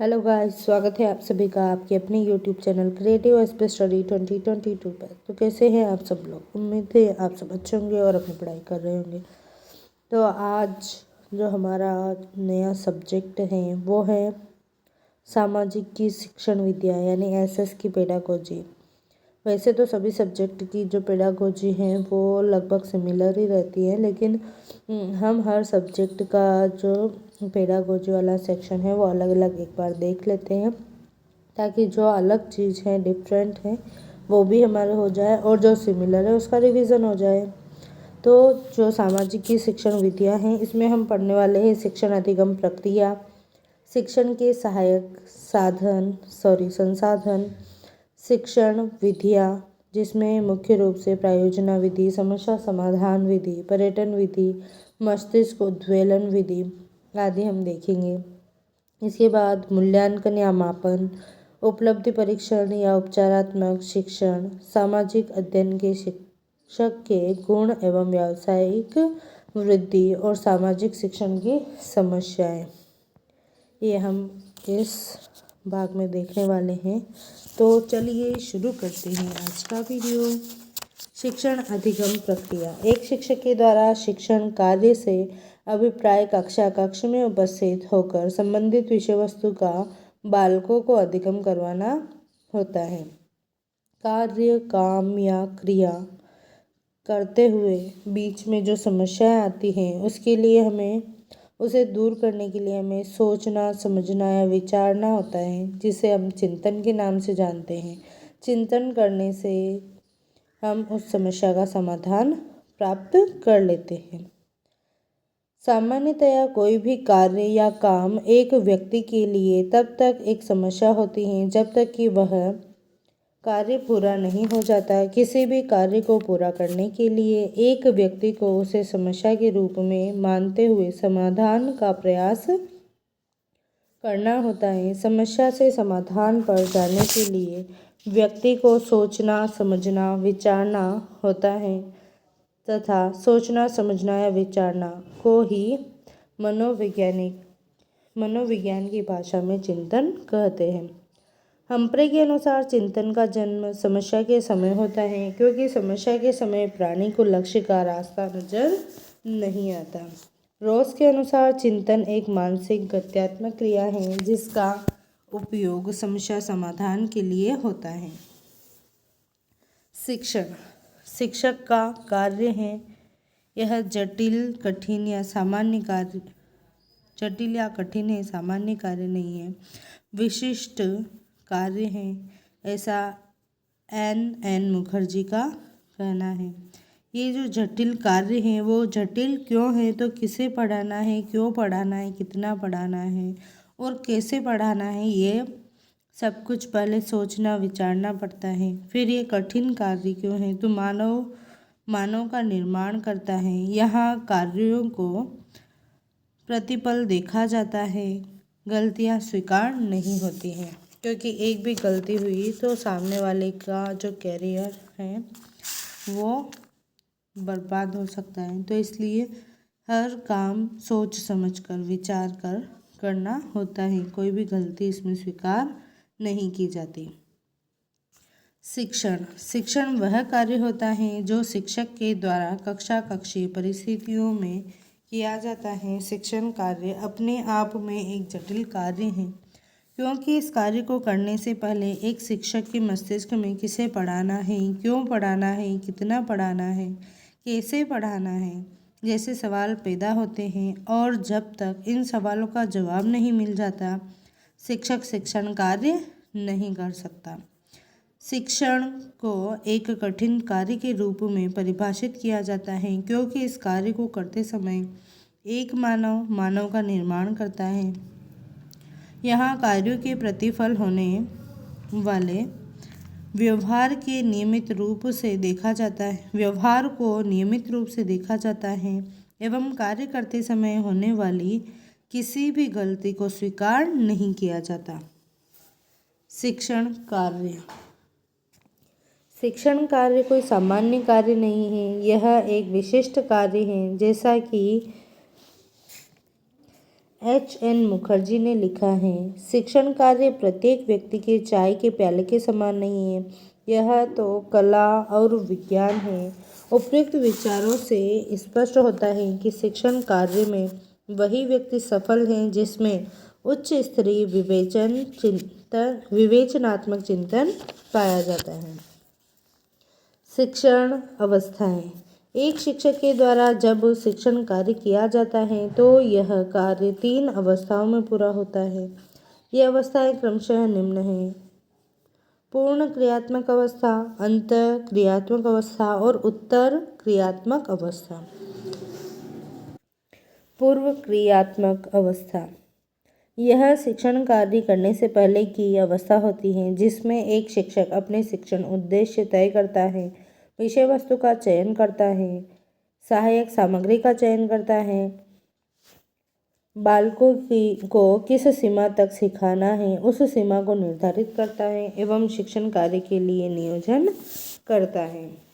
Hello guys, स्वागत है आप सभी का आपके अपने YouTube channel creative space study 2022 पर। तो कैसे हैं आप सब लोग? उम्मीद है आप सब अच्छे होंगे और अपनी पढ़ाई कर रहे होंगे। तो आज जो हमारा नया सब्जेक्ट है वो है सामाजिक की शिक्षण विद्या यानी एसएस की पेडागोजी। वैसे तो सभी सब्जेक्ट की जो पेडागोजी हैं वो लगभग सिमिलर ही रहती है, लेकिन हम हर सब्जेक्ट का जो पेडागोजी वाला सेक्शन है वो अलग अलग एक बार देख लेते हैं, ताकि जो अलग चीज़ है, डिफरेंट है, वो भी हमारे हो जाए और जो सिमिलर है उसका रिवीजन हो जाए। तो जो सामाजिक की शिक्षण विधियाँ हैं, इसमें हम पढ़ने वाले हैं शिक्षण अधिगम प्रक्रिया, शिक्षण के सहायक संसाधन, शिक्षण विधियाँ, जिसमें मुख्य रूप से प्रायोजना विधि, समस्या समाधान विधि, पर्यटन विधि, मस्तिष्क उद्वेलन विधि आदि हम देखेंगे। इसके बाद मूल्यांकन या मापन, उपलब्धि परीक्षण या उपचारात्मक शिक्षण, सामाजिक अध्ययन के शिक्षक के गुण एवं व्यावसायिक वृद्धि और सामाजिक शिक्षण की समस्याएं, ये हम इस भाग में देखने वाले हैं। तो चलिए शुरू करते हैं आज का वीडियो। शिक्षण अधिगम प्रक्रिया। एक शिक्षक के द्वारा शिक्षण कार्य से अभिप्राय कक्ष में उपस्थित होकर संबंधित विषय वस्तु का बालकों को अधिगम करवाना होता है। कार्य, काम या क्रिया करते हुए बीच में जो समस्याएं आती हैं उसे दूर करने के लिए हमें सोचना, समझना या विचारना होता है, जिसे हम चिंतन के नाम से जानते हैं। चिंतन करने से हम उस समस्या का समाधान प्राप्त कर लेते हैं। सामान्यतया कोई भी कार्य या काम एक व्यक्ति के लिए तब तक एक समस्या होती है जब तक कि वह कार्य पूरा नहीं हो जाता। किसी भी कार्य को पूरा करने के लिए एक व्यक्ति को उसे समस्या के रूप में मानते हुए समाधान का प्रयास करना होता है। समस्या से समाधान पर जाने के लिए व्यक्ति को सोचना, समझना, विचारना होता है तथा सोचना, समझना या विचारना को ही मनोविज्ञान की भाषा में चिंतन कहते हैं। हम्प्रे के अनुसार चिंतन का जन्म समस्या के समय होता है, क्योंकि समस्या के समय प्राणी को लक्ष्य का रास्ता नजर नहीं आता। रोस के अनुसार चिंतन एक मानसिक गत्यात्मक क्रिया है जिसका उपयोग समस्या समाधान के लिए होता है। शिक्षण शिक्षक का कार्य है, यह जटिल या कठिन है, सामान्य कार्य नहीं है, विशिष्ट कार्य है, ऐसा एन मुखर्जी का कहना है। ये जो जटिल कार्य है वो जटिल क्यों है? तो किसे पढ़ाना है, क्यों पढ़ाना है, कितना पढ़ाना है और कैसे पढ़ाना है, ये सब कुछ पहले सोचना, विचारना पड़ता है। फिर ये कठिन कार्य क्यों है? तो मानव का निर्माण करता है। यहाँ कार्यों को प्रतिपल देखा जाता है, गलतियाँ स्वीकार नहीं होती हैं, क्योंकि एक भी गलती हुई तो सामने वाले का जो कैरियर है वो बर्बाद हो सकता है। तो इसलिए हर काम सोच समझ कर, विचार कर करना होता है। कोई भी गलती इसमें स्वीकार नहीं की जाती। शिक्षण वह कार्य होता है जो शिक्षक के द्वारा कक्षीय परिस्थितियों में किया जाता है। शिक्षण कार्य अपने आप में एक जटिल कार्य है, क्योंकि इस कार्य को करने से पहले एक शिक्षक के मस्तिष्क में किसे पढ़ाना है, क्यों पढ़ाना है, कितना पढ़ाना है, कैसे पढ़ाना है जैसे सवाल पैदा होते हैं, और जब तक इन सवालों का जवाब नहीं मिल जाता शिक्षक शिक्षण कार्य नहीं कर सकता। शिक्षण को एक कठिन कार्य के रूप में परिभाषित किया जाता है, क्योंकि इस कार्य को करते समय एक मानव का निर्माण करता है। यहाँ कार्यों के प्रतिफल होने वाले व्यवहार को नियमित रूप से देखा जाता है एवं कार्य करते समय होने वाली किसी भी गलती को स्वीकार नहीं किया जाता। शिक्षण कार्य कोई सामान्य कार्य नहीं है, यह एक विशिष्ट कार्य है। जैसा कि H.N. मुखर्जी ने लिखा है, शिक्षण कार्य प्रत्येक व्यक्ति के चाय के प्याले के समान नहीं है, यह तो कला और विज्ञान है। उपयुक्त विचारों से स्पष्ट होता है कि शिक्षण कार्य में वही व्यक्ति सफल है जिसमें उच्च स्तरीय विवेचनात्मक चिंतन पाया जाता है। शिक्षण अवस्थाएं। एक शिक्षक के द्वारा जब शिक्षण कार्य किया जाता है तो यह कार्य 3 अवस्थाओं में पूरा होता है। ये अवस्थाएं क्रमशः निम्न हैं: पूर्ण क्रियात्मक अवस्था, अंत क्रियात्मक अवस्था और उत्तर क्रियात्मक अवस्था। पूर्व क्रियात्मक अवस्था यह शिक्षण कार्य करने से पहले की अवस्था होती है, जिसमें एक शिक्षक अपने शिक्षण उद्देश्य तय करता है, विषय वस्तु का चयन करता है, सहायक सामग्री का चयन करता है, बालकों को किस सीमा तक सिखाना है उस सीमा को निर्धारित करता है एवं शिक्षण कार्य के लिए नियोजन करता है।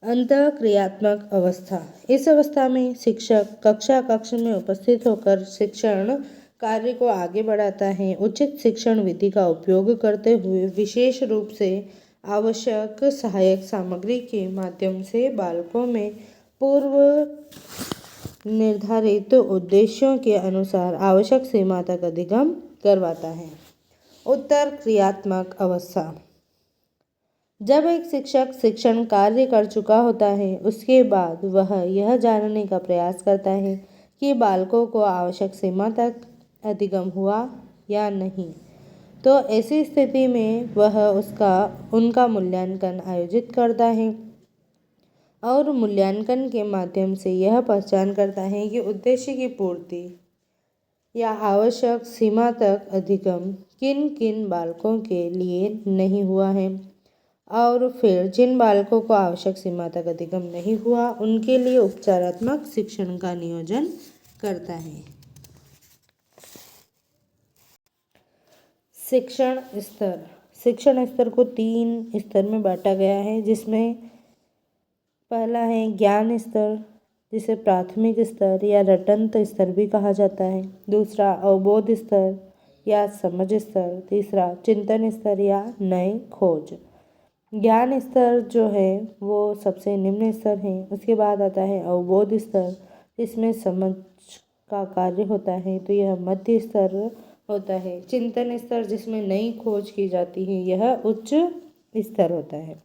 अंतःक्रियात्मक अवस्था। इस अवस्था में शिक्षक कक्ष में उपस्थित होकर शिक्षण कार्य को आगे बढ़ाता है, उचित शिक्षण विधि का उपयोग करते हुए विशेष रूप से आवश्यक सहायक सामग्री के माध्यम से बालकों में पूर्व निर्धारित उद्देश्यों के अनुसार आवश्यक सीमा तक अधिगम करवाता है। उत्तर क्रियात्मक अवस्था। जब एक शिक्षक शिक्षण कार्य कर चुका होता है, उसके बाद वह यह जानने का प्रयास करता है कि बालकों को आवश्यक सीमा तक अधिगम हुआ या नहीं, तो ऐसी स्थिति में वह उनका मूल्यांकन आयोजित करता है और मूल्यांकन के माध्यम से यह पहचान करता है कि उद्देश्य की पूर्ति या आवश्यक सीमा तक अधिगम किन किन बालकों के लिए नहीं हुआ है, और फिर जिन बालकों को आवश्यक सीमा तक अधिगम नहीं हुआ उनके लिए उपचारात्मक शिक्षण का नियोजन करता है। शिक्षण स्तर। शिक्षण स्तर को 3 स्तर में बांटा गया है, जिसमें पहला है ज्ञान स्तर, जिसे प्राथमिक स्तर या रटंत स्तर भी कहा जाता है। दूसरा अवबोध स्तर या समझ स्तर। तीसरा चिंतन स्तर या नए खोज। ज्ञान स्तर जो है वो सबसे निम्न स्तर है। उसके बाद आता है अवबोध स्तर, जिसमें समझ का कार्य होता है, तो यह मध्य स्तर होता है। चिंतन स्तर जिसमें नई खोज की जाती है, यह उच्च स्तर होता है।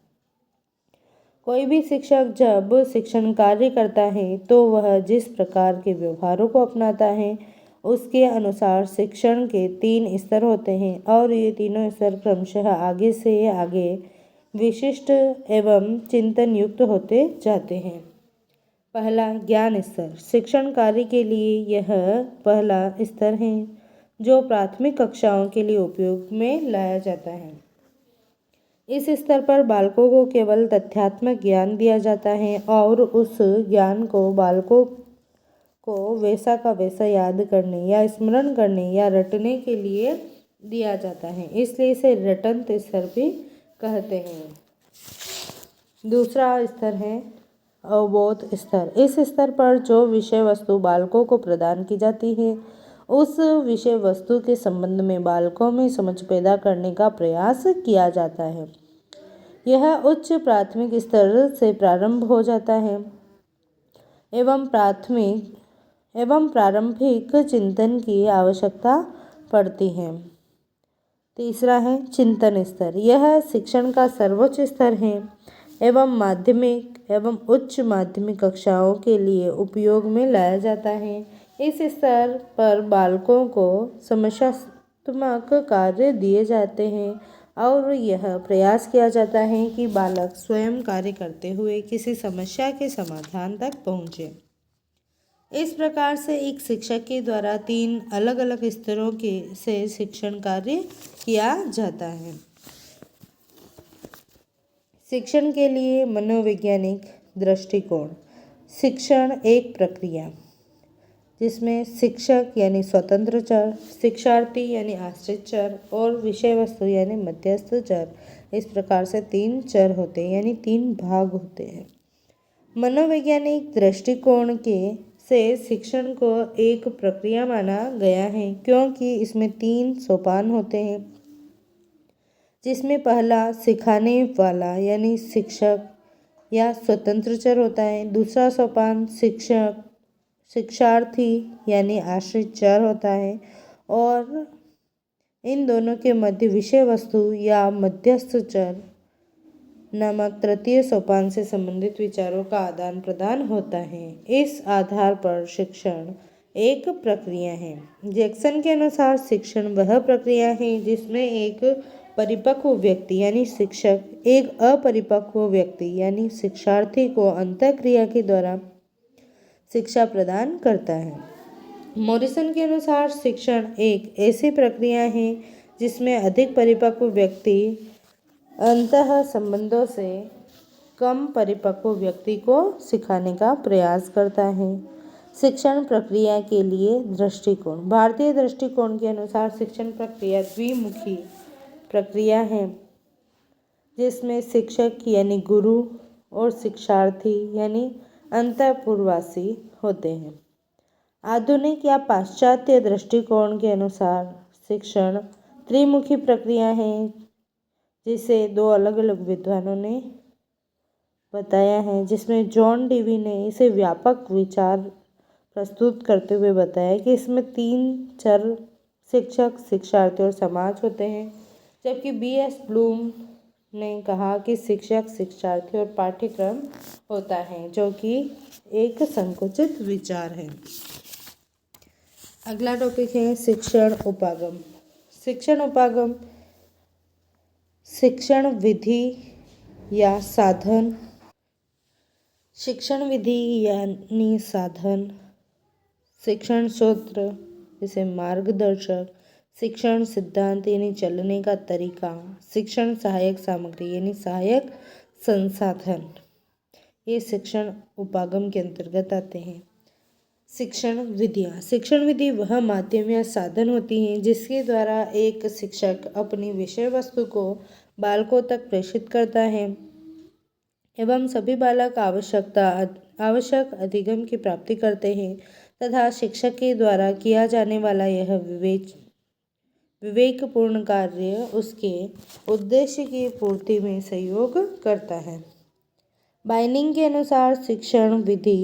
कोई भी शिक्षक जब शिक्षण कार्य करता है तो वह जिस प्रकार के व्यवहारों को अपनाता है उसके अनुसार शिक्षण के 3 स्तर होते हैं, और ये तीनों स्तर क्रमशः आगे से आगे विशिष्ट एवं चिंतन युक्त होते जाते हैं। पहला ज्ञान स्तर। शिक्षण कार्य के लिए यह पहला स्तर है जो प्राथमिक कक्षाओं के लिए उपयोग में लाया जाता है। इस स्तर पर बालकों को केवल तथ्यात्मक ज्ञान दिया जाता है और उस ज्ञान को बालकों को वैसा का वैसा याद करने या स्मरण करने या रटने के लिए दिया जाता है, इसलिए इसे रटंत स्तर भी कहते हैं। दूसरा स्तर है अवबोध स्तर। इस स्तर पर जो विषय वस्तु बालकों को प्रदान की जाती है उस विषय वस्तु के संबंध में बालकों में समझ पैदा करने का प्रयास किया जाता है। यह उच्च प्राथमिक स्तर से प्रारंभ हो जाता है एवं प्रारंभिक चिंतन की आवश्यकता पड़ती है। तीसरा है चिंतन स्तर। यह शिक्षण का सर्वोच्च स्तर है एवं माध्यमिक एवं उच्च माध्यमिक कक्षाओं के लिए उपयोग में लाया जाता है। इस स्तर पर बालकों को समस्यात्मक कार्य दिए जाते हैं और यह प्रयास किया जाता है कि बालक स्वयं कार्य करते हुए किसी समस्या के समाधान तक पहुँचे। इस प्रकार से एक शिक्षक के द्वारा 3 अलग अलग स्तरों से शिक्षण कार्य किया जाता है। शिक्षण के लिए मनोवैज्ञानिक दृष्टिकोण। शिक्षण एक प्रक्रिया जिसमें शिक्षक यानी स्वतंत्र चर, शिक्षार्थी यानी आश्रित चर और विषय वस्तु यानी मध्यस्थ चर, इस प्रकार से 3 चर होते हैं यानी 3 भाग होते हैं। मनोवैज्ञानिक दृष्टिकोण के से शिक्षण को एक प्रक्रिया माना गया है, क्योंकि इसमें 3 सोपान होते हैं, जिसमें पहला सिखाने वाला यानी शिक्षक या स्वतंत्र चर होता है। दूसरा सोपान शिक्षार्थी यानी आश्रित चर होता है, और इन दोनों के मध्य विषय वस्तु या मध्यस्थ चर नामक तृतीय सोपान से संबंधित विचारों का आदान प्रदान होता है। इस आधार पर शिक्षण एक प्रक्रिया है। जैक्सन के अनुसार शिक्षण वह प्रक्रिया है जिसमें एक परिपक्व व्यक्ति यानी शिक्षक एक अपरिपक्व व्यक्ति यानी शिक्षार्थी को अंतःक्रिया के द्वारा शिक्षा प्रदान करता है। मॉरिसन के अनुसार शिक्षण एक ऐसी प्रक्रिया है जिसमें अधिक परिपक्व व्यक्ति अंतः संबंधों से कम परिपक्व व्यक्ति को सिखाने का प्रयास करता है। शिक्षण प्रक्रिया के लिए दृष्टिकोण। भारतीय दृष्टिकोण के अनुसार शिक्षण प्रक्रिया द्विमुखी प्रक्रिया है, जिसमें शिक्षक यानी गुरु और शिक्षार्थी यानी अंतःपुरवासी होते हैं। आधुनिक या पाश्चात्य दृष्टिकोण के अनुसार शिक्षण त्रिमुखी प्रक्रिया है, जिसे 2 अलग अलग विद्वानों ने बताया है, जिसमें जॉन डेवी ने इसे व्यापक विचार प्रस्तुत करते हुए बताया कि इसमें 3 चर शिक्षक, शिक्षार्थी और समाज होते हैं, जबकि B.S. ब्लूम ने कहा कि शिक्षक, शिक्षार्थी और पाठ्यक्रम होता है, जो कि एक संकुचित विचार है। अगला टॉपिक है शिक्षण उपागम। शिक्षण उपागम शिक्षण विधि या साधन, शिक्षण विधि यानी साधन, शिक्षण सूत्र जैसे मार्गदर्शक, शिक्षण सिद्धांत यानी चलने का तरीका, शिक्षण सहायक सामग्री यानी सहायक संसाधन, ये शिक्षण उपागम के अंतर्गत आते हैं। शिक्षण विधियाँ। शिक्षण विधि वह माध्यम या साधन होती हैं जिसके द्वारा एक शिक्षक अपनी विषय वस्तु को बालकों तक प्रेषित करता है एवं सभी बालक आवश्यक अधिगम की प्राप्ति करते हैं तथा शिक्षक के द्वारा किया जाने वाला यह विवेकपूर्ण कार्य उसके उद्देश्य की पूर्ति में सहयोग करता है। बाइनिंग के अनुसार शिक्षण विधि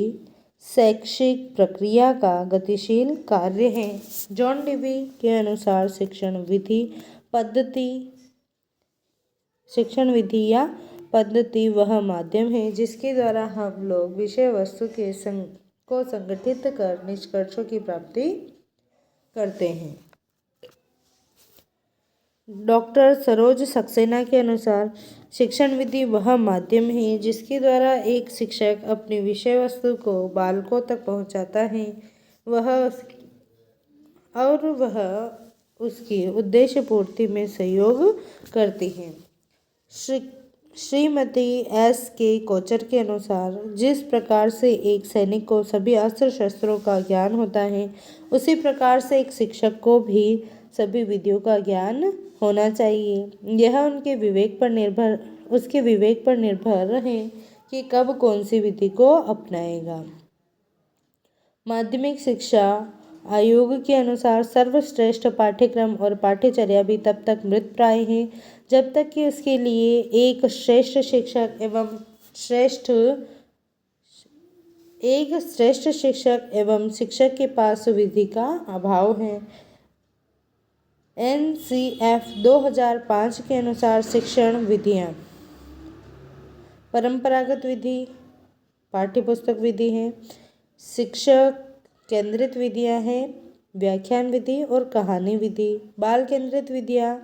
शैक्षिक प्रक्रिया का गतिशील कार्य है। जॉन डेवी के अनुसार शिक्षण विधि या पद्धति वह माध्यम है जिसके द्वारा हम लोग विषय वस्तु को संगठित कर निष्कर्षों की प्राप्ति करते हैं। डॉक्टर सरोज सक्सेना के अनुसार शिक्षण विधि वह माध्यम है जिसके द्वारा एक शिक्षक अपनी विषय वस्तु को बालकों तक पहुंचाता है वह उसकी उद्देश्य पूर्ति में सहयोग करती है। श्रीमती S.K. कोचर के अनुसार जिस प्रकार से एक सैनिक को सभी अस्त्र शस्त्रों का ज्ञान होता है उसी प्रकार से एक शिक्षक को भी सभी विधियों का ज्ञान होना चाहिए। यह उसके विवेक पर निर्भर है कि कब कौन सी विधि को अपनाएगा। माध्यमिक शिक्षा आयोग के अनुसार सर्वश्रेष्ठ पाठ्यक्रम और पाठ्यचर्या भी तब तक मृत प्राय है जब तक कि उसके लिए एक श्रेष्ठ शिक्षक एवं शिक्षक के पास विधि का अभाव है। NCF 2005 के अनुसार शिक्षण विधियाँ परंपरागत विधि पाठ्यपुस्तक विधि है, शिक्षक केंद्रित विधियाँ हैं, व्याख्यान विधि और कहानी विधि। बाल केंद्रित विधियाँ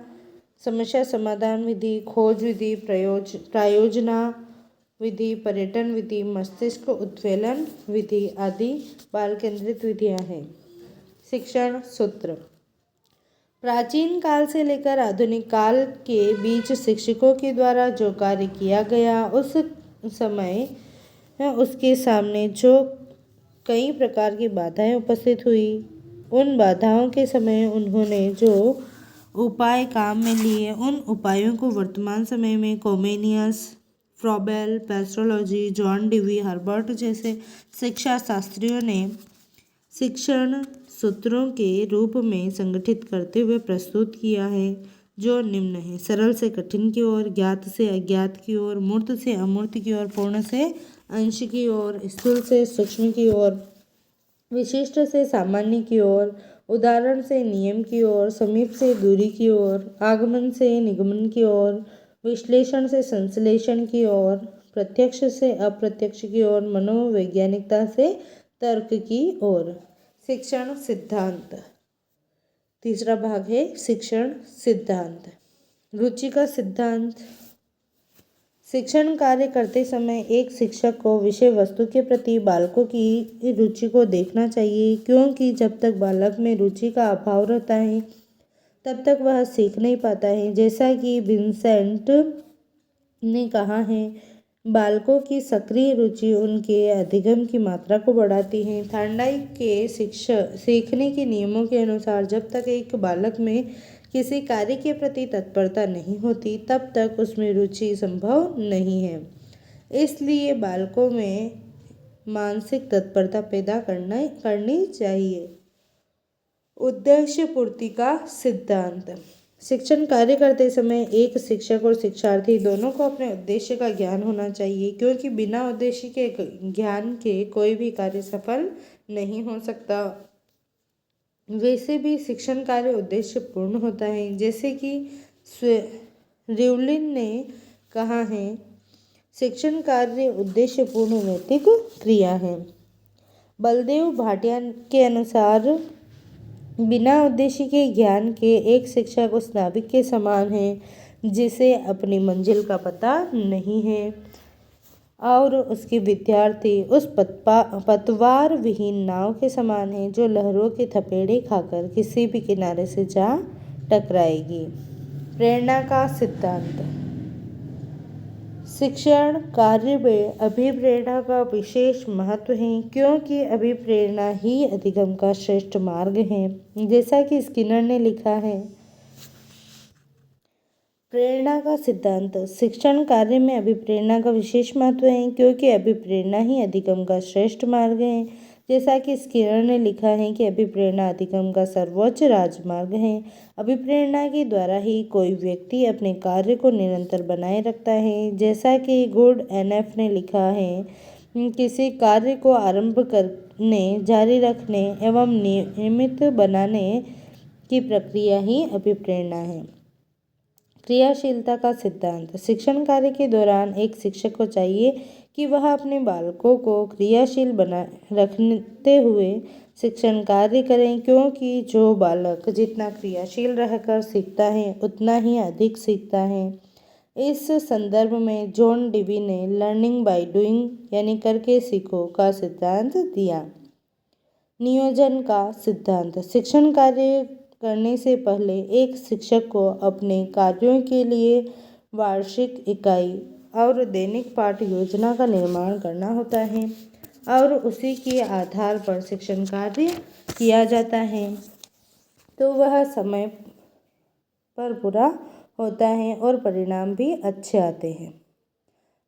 समस्या समाधान विधि, खोज विधि, प्रायोजना विधि, पर्यटन विधि, मस्तिष्क उद्वेलन विधि आदि बाल केंद्रित विधियाँ हैं। शिक्षण सूत्र। प्राचीन काल से लेकर आधुनिक काल के बीच शिक्षकों के द्वारा जो कार्य किया गया उस समय उसके सामने जो कई प्रकार की बाधाएं उपस्थित हुई, उन बाधाओं के समय उन्होंने जो उपाय काम में लिए उन उपायों को वर्तमान समय में कोमेनियस, फ्रॉबेल, पेस्ट्रोलॉजी, जॉन डेवी, हर्बर्ट जैसे शिक्षा शास्त्रियों ने शिक्षण सूत्रों के रूप में संगठित करते हुए प्रस्तुत किया है, जो निम्न है: सरल से कठिन की ओर, ज्ञात से अज्ञात की ओर, मूर्त से अमूर्त की ओर, पूर्ण से अंश की ओर, स्थूल से सूक्ष्म की ओर, विशिष्ट से सामान्य की ओर, उदाहरण से नियम की ओर, समीप से दूरी की ओर, आगमन से निगमन की ओर, विश्लेषण से संश्लेषण की ओर, प्रत्यक्ष से अप्रत्यक्ष की ओर, मनोवैज्ञानिकता से तर्क की ओर। शिक्षण सिद्धांत। तीसरा भाग है शिक्षण सिद्धांत। रुचि का सिद्धांत। शिक्षण कार्य करते समय एक शिक्षक को विषय वस्तु के प्रति बालकों की रुचि को देखना चाहिए, क्योंकि जब तक बालक में रुचि का अभाव रहता है तब तक वह सीख नहीं पाता है। जैसा कि विंसेंट ने कहा है, बालकों की सक्रिय रुचि उनके अधिगम की मात्रा को बढ़ाती है। थॉर्नडाइक के सीखने के नियमों के अनुसार जब तक एक बालक में किसी कार्य के प्रति तत्परता नहीं होती तब तक उसमें रुचि संभव नहीं है। इसलिए बालकों में मानसिक तत्परता पैदा करनी चाहिए। उद्देश्य पूर्ति का सिद्धांत। शिक्षण कार्य करते समय एक शिक्षक और शिक्षार्थी दोनों को अपने उद्देश्य का ज्ञान होना चाहिए, क्योंकि बिना उद्देश्य के ज्ञान के कोई भी कार्य सफल नहीं हो सकता। वैसे भी शिक्षण कार्य उद्देश्यपूर्ण होता है, जैसे कि रिवलिन ने कहा है, शिक्षण कार्य उद्देश्यपूर्ण नैतिक क्रिया है। बलदेव भाटिया के अनुसार बिना उद्देश्य के ज्ञान के एक शिक्षक उस नाविक के समान है जिसे अपनी मंजिल का पता नहीं है, और उसके विद्यार्थी उस पतवार विहीन नाव के समान है जो लहरों के थपेड़े खाकर किसी भी किनारे से जा टकराएगी। प्रेरणा का सिद्धांत। शिक्षण कार्य में अभिप्रेरणा का विशेष महत्व है, क्योंकि अभिप्रेरणा ही अधिगम का श्रेष्ठ मार्ग है। जैसा कि स्किनर ने लिखा है, प्रेरणा का सिद्धांत। शिक्षण कार्य में अभिप्रेरणा का विशेष महत्व है, क्योंकि अभिप्रेरणा ही अधिगम का श्रेष्ठ मार्ग है। जैसा कि स्किनर ने लिखा है कि अभिप्रेरणा अधिगम का सर्वोच्च राजमार्ग है। अभिप्रेरणा के द्वारा ही कोई व्यक्ति अपने कार्य को निरंतर बनाए रखता है। जैसा कि गुड एनएफ ने लिखा है, किसी कार्य को आरंभ करने, जारी रखने एवं नियमित बनाने की प्रक्रिया ही अभिप्रेरणा है। क्रियाशीलता का सिद्धांत। शिक्षण कार्य के दौरान एक शिक्षक को चाहिए कि वह अपने बालकों को क्रियाशील बनाए रखते हुए शिक्षण कार्य करें, क्योंकि जो बालक जितना क्रियाशील रहकर सीखता है उतना ही अधिक सीखता है। इस संदर्भ में जॉन डीवी ने लर्निंग बाय डूइंग यानी करके सीखो का सिद्धांत दिया। नियोजन का सिद्धांत। शिक्षण कार्य करने से पहले एक शिक्षक को अपने कार्यों के लिए वार्षिक इकाई और दैनिक पाठ योजना का निर्माण करना होता है, और उसी के आधार पर शिक्षण कार्य किया जाता है तो वह समय पर पूरा होता है और परिणाम भी अच्छे आते हैं।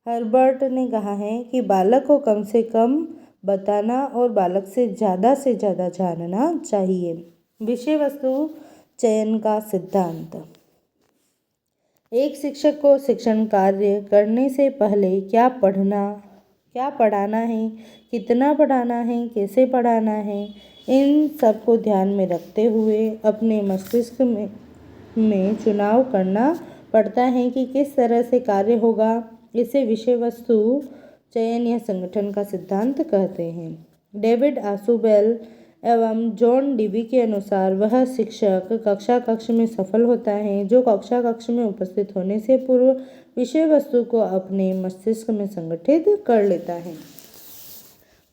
हर्बर्ट ने कहा है कि बालक को कम से कम बताना और बालक से ज़्यादा जानना चाहिए। विषय वस्तु चयन का सिद्धांत। एक शिक्षक को शिक्षण कार्य करने से पहले क्या पढ़ाना है, कितना पढ़ाना है, कैसे पढ़ाना है, इन सब को ध्यान में रखते हुए अपने मस्तिष्क में चुनाव करना पड़ता है कि किस तरह से कार्य होगा। इसे विषय वस्तु चयन या संगठन का सिद्धांत कहते हैं। डेविड आशुबेल एवं जॉन डीवी के अनुसार वह शिक्षक कक्ष में सफल होता है जो कक्ष में उपस्थित होने से पूर्व विषय वस्तु को अपने मस्तिष्क में संगठित कर लेता है।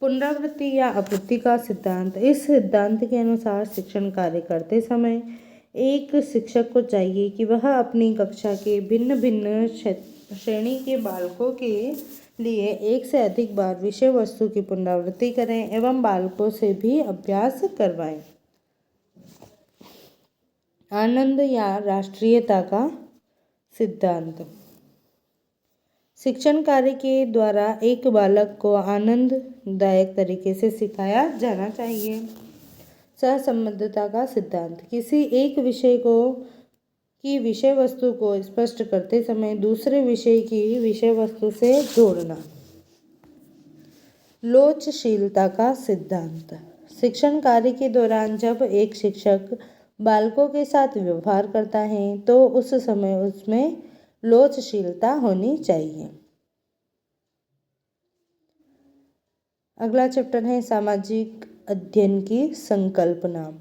पुनरावृत्ति या आपूर्ति का सिद्धांत। इस सिद्धांत के अनुसार शिक्षण कार्य करते समय एक शिक्षक को चाहिए कि वह अपनी कक्षा के भिन्न भिन्न श्रेणी के बालकों के लिए एक से अधिक बार विषय वस्तु की पुनरावृत्ति करें एवं बालकों से भी अभ्यास करवाएं। आनंद या राष्ट्रीयता का सिद्धांत। शिक्षण कार्य के द्वारा एक बालक को आनंददायक तरीके से सिखाया जाना चाहिए। सहसंबद्धता का सिद्धांत, किसी एक विषय की विषय वस्तु को स्पष्ट करते समय दूसरे विषय की विषय वस्तु से जोड़ना। लोचशीलता का सिद्धांत, शिक्षण कार्य के दौरान जब एक शिक्षक बालकों के साथ व्यवहार करता है तो उस समय उसमें लोचशीलता होनी चाहिए। अगला चैप्टर है सामाजिक अध्ययन की संकल्पना।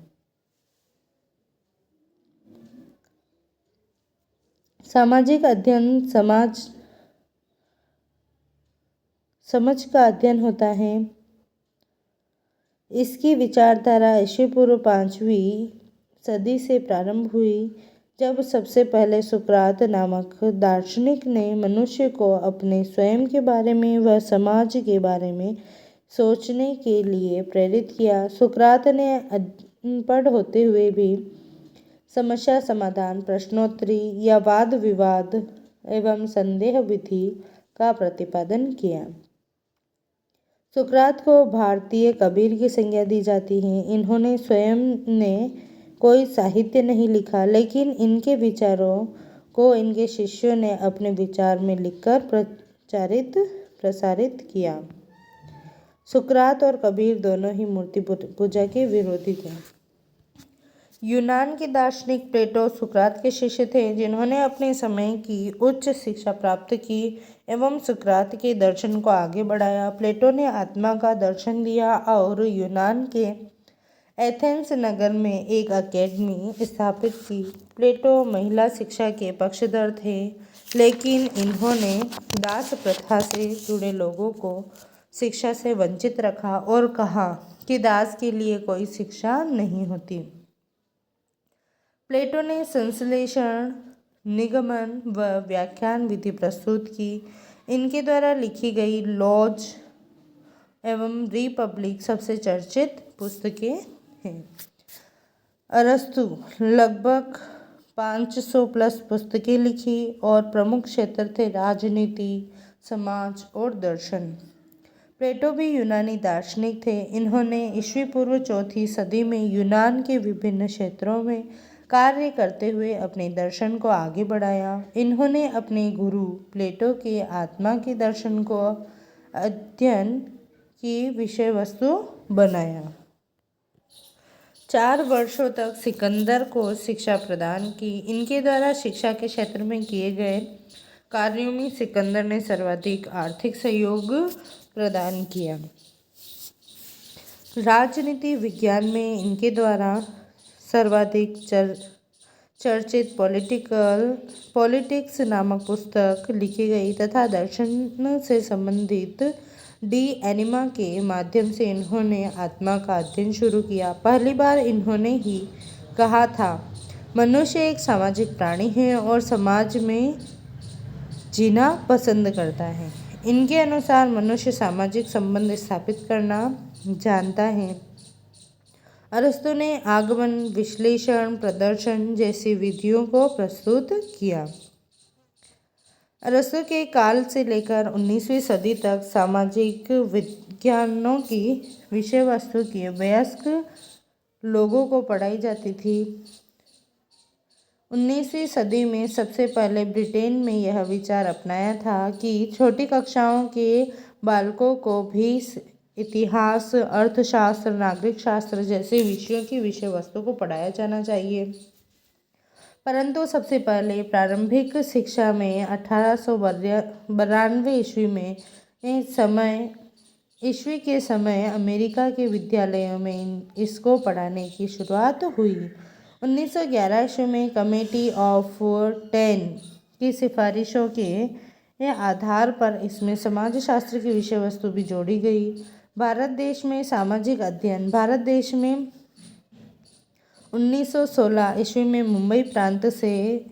सामाजिक अध्ययन समझ का अध्ययन होता है। इसकी विचारधारा ईस्वी पूर्व 5वीं सदी से प्रारंभ हुई, जब सबसे पहले सुकरात नामक दार्शनिक ने मनुष्य को अपने स्वयं के बारे में व समाज के बारे में सोचने के लिए प्रेरित किया। सुकरात ने अनपढ़ होते हुए भी समस्या समाधान, प्रश्नोत्तरी या वाद विवाद एवं संदेह विधि का प्रतिपादन किया। सुकरात को भारतीय कबीर की संज्ञा दी जाती है। इन्होंने स्वयं ने कोई साहित्य नहीं लिखा, लेकिन इनके विचारों को इनके शिष्यों ने अपने विचार में लिखकर प्रसारित किया। सुकरात और कबीर दोनों ही मूर्ति पूजा के विरोधी थे। यूनान के दार्शनिक प्लेटो सुकरात के शिष्य थे, जिन्होंने अपने समय की उच्च शिक्षा प्राप्त की एवं सुकरात के दर्शन को आगे बढ़ाया। प्लेटो ने आत्मा का दर्शन दिया और यूनान के एथेंस नगर में एक अकेडमी स्थापित की। प्लेटो महिला शिक्षा के पक्षधर थे, लेकिन इन्होंने दास प्रथा से जुड़े लोगों को शिक्षा से वंचित रखा और कहा कि दास के लिए कोई शिक्षा नहीं होती। प्लेटो ने संश्लेषण, निगमन व व्याख्यान विधि प्रस्तुत की। इनके द्वारा लिखी गई लॉज एवं रिपब्लिक सबसे चर्चित पुस्तकें हैं। अरस्तु लगभग 500 प्लस पुस्तकें लिखी और प्रमुख क्षेत्र थे राजनीति, समाज और दर्शन। प्लेटो भी यूनानी दार्शनिक थे। इन्होंने ईस्वी पूर्व 4वीं सदी में यूनान के विभिन्न क्षेत्रों में कार्य करते हुए अपने दर्शन को आगे बढ़ाया। इन्होंने अपने गुरु प्लेटो के आत्मा के दर्शन को अध्ययन की विषय वस्तु बनाया। 4 वर्षों तक सिकंदर को शिक्षा प्रदान की। इनके द्वारा शिक्षा के क्षेत्र में किए गए कार्यों में सिकंदर ने सर्वाधिक आर्थिक सहयोग प्रदान किया। राजनीति विज्ञान में इनके द्वारा सर्वाधिक चर्चित पॉलिटिक्स नामक पुस्तक लिखी गई तथा दर्शन से संबंधित डी एनिमा के माध्यम से इन्होंने आत्मा का अध्ययन शुरू किया। पहली बार इन्होंने ही कहा था, मनुष्य एक सामाजिक प्राणी है और समाज में जीना पसंद करता है। इनके अनुसार मनुष्य सामाजिक संबंध स्थापित करना जानता है। अरस्तु ने आगमन, विश्लेषण, प्रदर्शन जैसी विधियों को प्रस्तुत किया। अरस्तु के काल से लेकर 19वीं सदी तक सामाजिक विज्ञानों की विषय वस्तु की वयस्क लोगों को पढ़ाई जाती थी। 19वीं सदी में सबसे पहले ब्रिटेन में यह विचार अपनाया था कि छोटी कक्षाओं के बालकों को भी इतिहास, अर्थशास्त्र, नागरिक शास्त्र जैसे विषयों की विषय वस्तु को पढ़ाया जाना चाहिए। परंतु सबसे पहले प्रारंभिक शिक्षा में 1892 ईस्वी के समय अमेरिका के विद्यालयों में इसको पढ़ाने की शुरुआत हुई। 1911 ईस्वी में कमेटी ऑफ 10 की सिफारिशों के आधार पर इसमें समाजशास्त्र की विषय वस्तु भी जोड़ी गई। भारत देश में सामाजिक अध्ययन, भारत देश में 1916 ईस्वी में मुंबई प्रांत से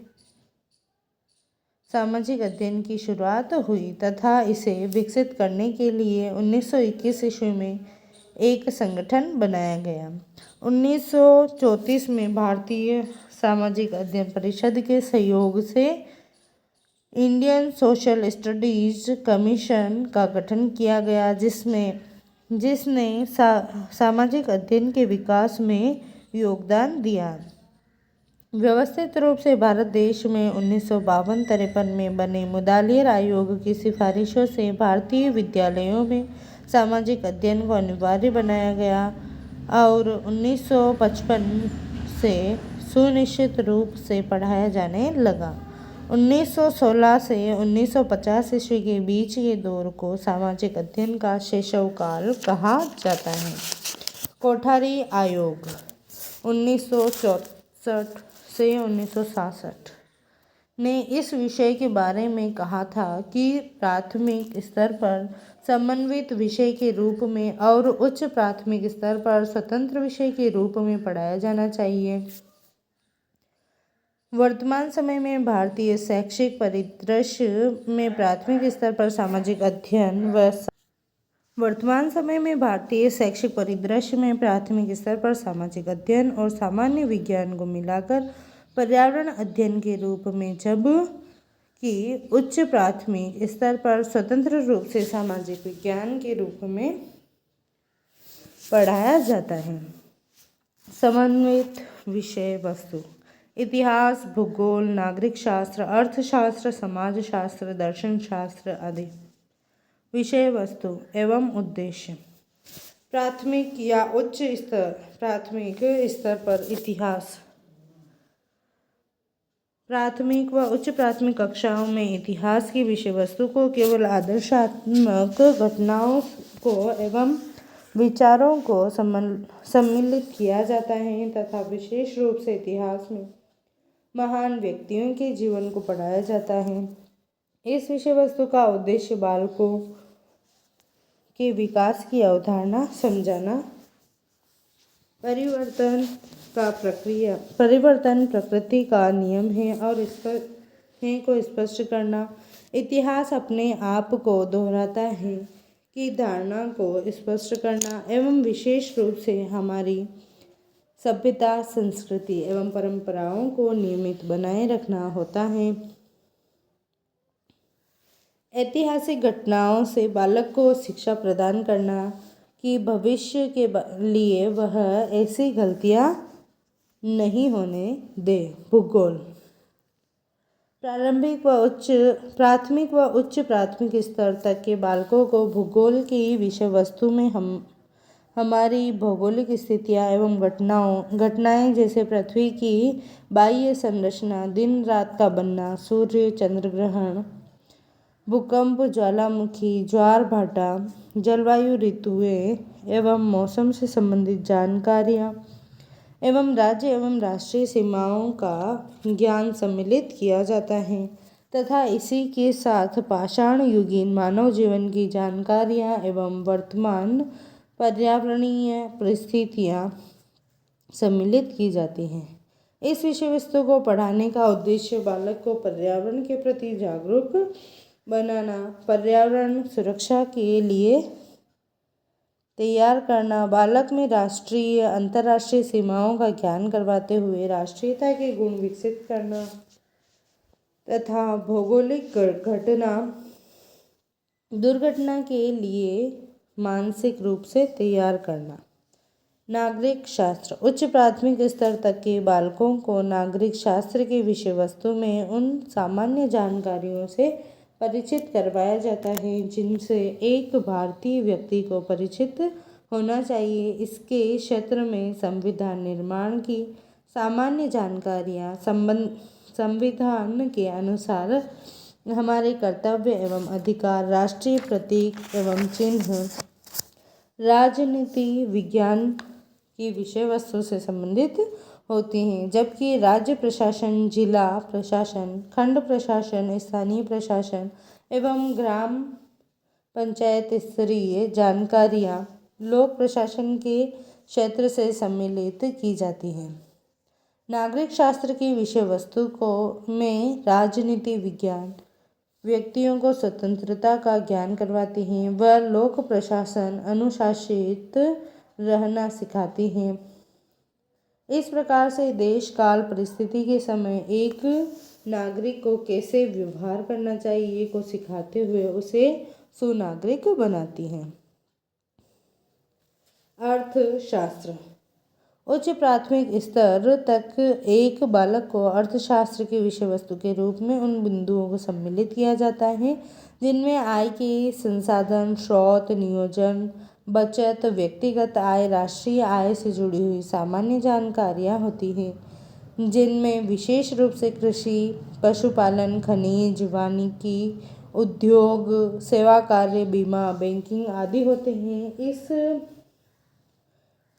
सामाजिक अध्ययन की शुरुआत हुई तथा इसे विकसित करने के लिए 1921 ईस्वी में एक संगठन बनाया गया। 1934 में भारतीय सामाजिक अध्ययन परिषद के सहयोग से इंडियन सोशल स्टडीज कमीशन का गठन किया गया, जिसमें जिसने सामाजिक अध्ययन के विकास में योगदान दिया। व्यवस्थित रूप से भारत देश में 1952-53 में बने मुदालियर आयोग की सिफारिशों से भारतीय विद्यालयों में सामाजिक अध्ययन को अनिवार्य बनाया गया और 1955 से सुनिश्चित रूप से पढ़ाया जाने लगा। 1916 से 1950 ईस्वी के बीच के दौर को सामाजिक अध्ययन का शैशवकाल कहा जाता है। कोठारी आयोग 1964 से 1966 ने इस विषय के बारे में कहा था कि प्राथमिक स्तर पर समन्वित विषय के रूप में और उच्च प्राथमिक स्तर पर स्वतंत्र विषय के रूप में पढ़ाया जाना चाहिए। वर्तमान समय में भारतीय शैक्षिक परिदृश्य में प्राथमिक स्तर पर सामाजिक अध्ययन और सामान्य विज्ञान को मिलाकर पर्यावरण अध्ययन के रूप में, जबकि उच्च प्राथमिक स्तर पर स्वतंत्र रूप से सामाजिक विज्ञान के रूप में पढ़ाया जाता है। समन्वित विषय वस्तु: इतिहास, भूगोल, नागरिक शास्त्र, अर्थशास्त्र, समाजशास्त्र, दर्शन शास्त्र आदि। विषय वस्तु एवं उद्देश्य: प्राथमिक या उच्च स्तर प्राथमिक स्तर पर इतिहास। प्राथमिक व उच्च प्राथमिक कक्षाओं में इतिहास की विषय वस्तु को केवल आदर्शात्मक घटनाओं को एवं विचारों को सम्मिलित किया जाता है तथा विशेष रूप से इतिहास में महान व्यक्तियों के जीवन को पढ़ाया जाता है। इस विषय वस्तु का उद्देश्य बालकों के विकास की अवधारणा समझाना, परिवर्तन प्रकृति का नियम है और को स्पष्ट करना, इतिहास अपने आप को दोहराता है की धारणा को स्पष्ट करना एवं विशेष रूप से हमारी सभ्यता, संस्कृति एवं परंपराओं को नियमित बनाए रखना होता है। ऐतिहासिक घटनाओं से बालक को शिक्षा प्रदान करना कि भविष्य के लिए वह ऐसी गलतियां नहीं होने दे। भूगोल: प्राथमिक व उच्च प्राथमिक स्तर तक के बालकों को भूगोल की विषय वस्तु में हमारी भौगोलिक स्थितियाँ एवं घटनाएं जैसे पृथ्वी की बाह्य संरचना, दिन रात का बनना, सूर्य चंद्र ग्रहण, भूकंप, ज्वालामुखी, ज्वार भाटा, जलवायु, ऋतुएं एवं मौसम से संबंधित जानकारियाँ एवं राज्य एवं राष्ट्रीय सीमाओं का ज्ञान सम्मिलित किया जाता है तथा इसी के साथ पाषाण युगीन मानव जीवन की जानकारियाँ एवं वर्तमान पर्यावरणीय परिस्थितियाँ सम्मिलित की जाती हैं। इस विषय वस्तु को पढ़ाने का उद्देश्य बालक को पर्यावरण के प्रति जागरूक बनाना, पर्यावरण सुरक्षा के लिए तैयार करना, बालक में राष्ट्रीय अंतर्राष्ट्रीय सीमाओं का ज्ञान करवाते हुए राष्ट्रीयता के गुण विकसित करना तथा भौगोलिक दुर्घटना के लिए मानसिक रूप से तैयार करना। नागरिक शास्त्र: उच्च प्राथमिक स्तर तक के बालकों को नागरिक शास्त्र की विषय वस्तु में उन सामान्य जानकारियों से परिचित करवाया जाता है जिनसे एक भारतीय व्यक्ति को परिचित होना चाहिए। इसके क्षेत्र में संविधान निर्माण की सामान्य जानकारियाँ, संविधान के अनुसार हमारे कर्तव्य एवं अधिकार, राष्ट्रीय प्रतीक एवं चिन्ह, राजनीति विज्ञान की विषय वस्तु से संबंधित होती हैं, जबकि राज्य प्रशासन, जिला प्रशासन, खंड प्रशासन, स्थानीय प्रशासन एवं ग्राम पंचायत स्तरीय जानकारियाँ लोक प्रशासन के क्षेत्र से सम्मिलित की जाती हैं। नागरिक शास्त्र की विषय वस्तु में राजनीति विज्ञान व्यक्तियों को स्वतंत्रता का ज्ञान करवाती हैं व लोक प्रशासन अनुशासित रहना सिखाती हैं। इस प्रकार से देश काल परिस्थिति के समय एक नागरिक को कैसे व्यवहार करना चाहिए को सिखाते हुए उसे सुनागरिक बनाती हैं। अर्थशास्त्र। उच्च प्राथमिक स्तर तक एक बालक को अर्थशास्त्र की विषय वस्तु के रूप में उन बिंदुओं को सम्मिलित किया जाता है जिनमें आय के संसाधन, स्रोत, नियोजन, बचत, व्यक्तिगत आय, राष्ट्रीय आय से जुड़ी हुई सामान्य जानकारियाँ होती हैं, जिनमें विशेष रूप से कृषि, पशुपालन, खनिज, वानिकी, उद्योग, सेवा कार्य, बीमा, बैंकिंग आदि होते हैं।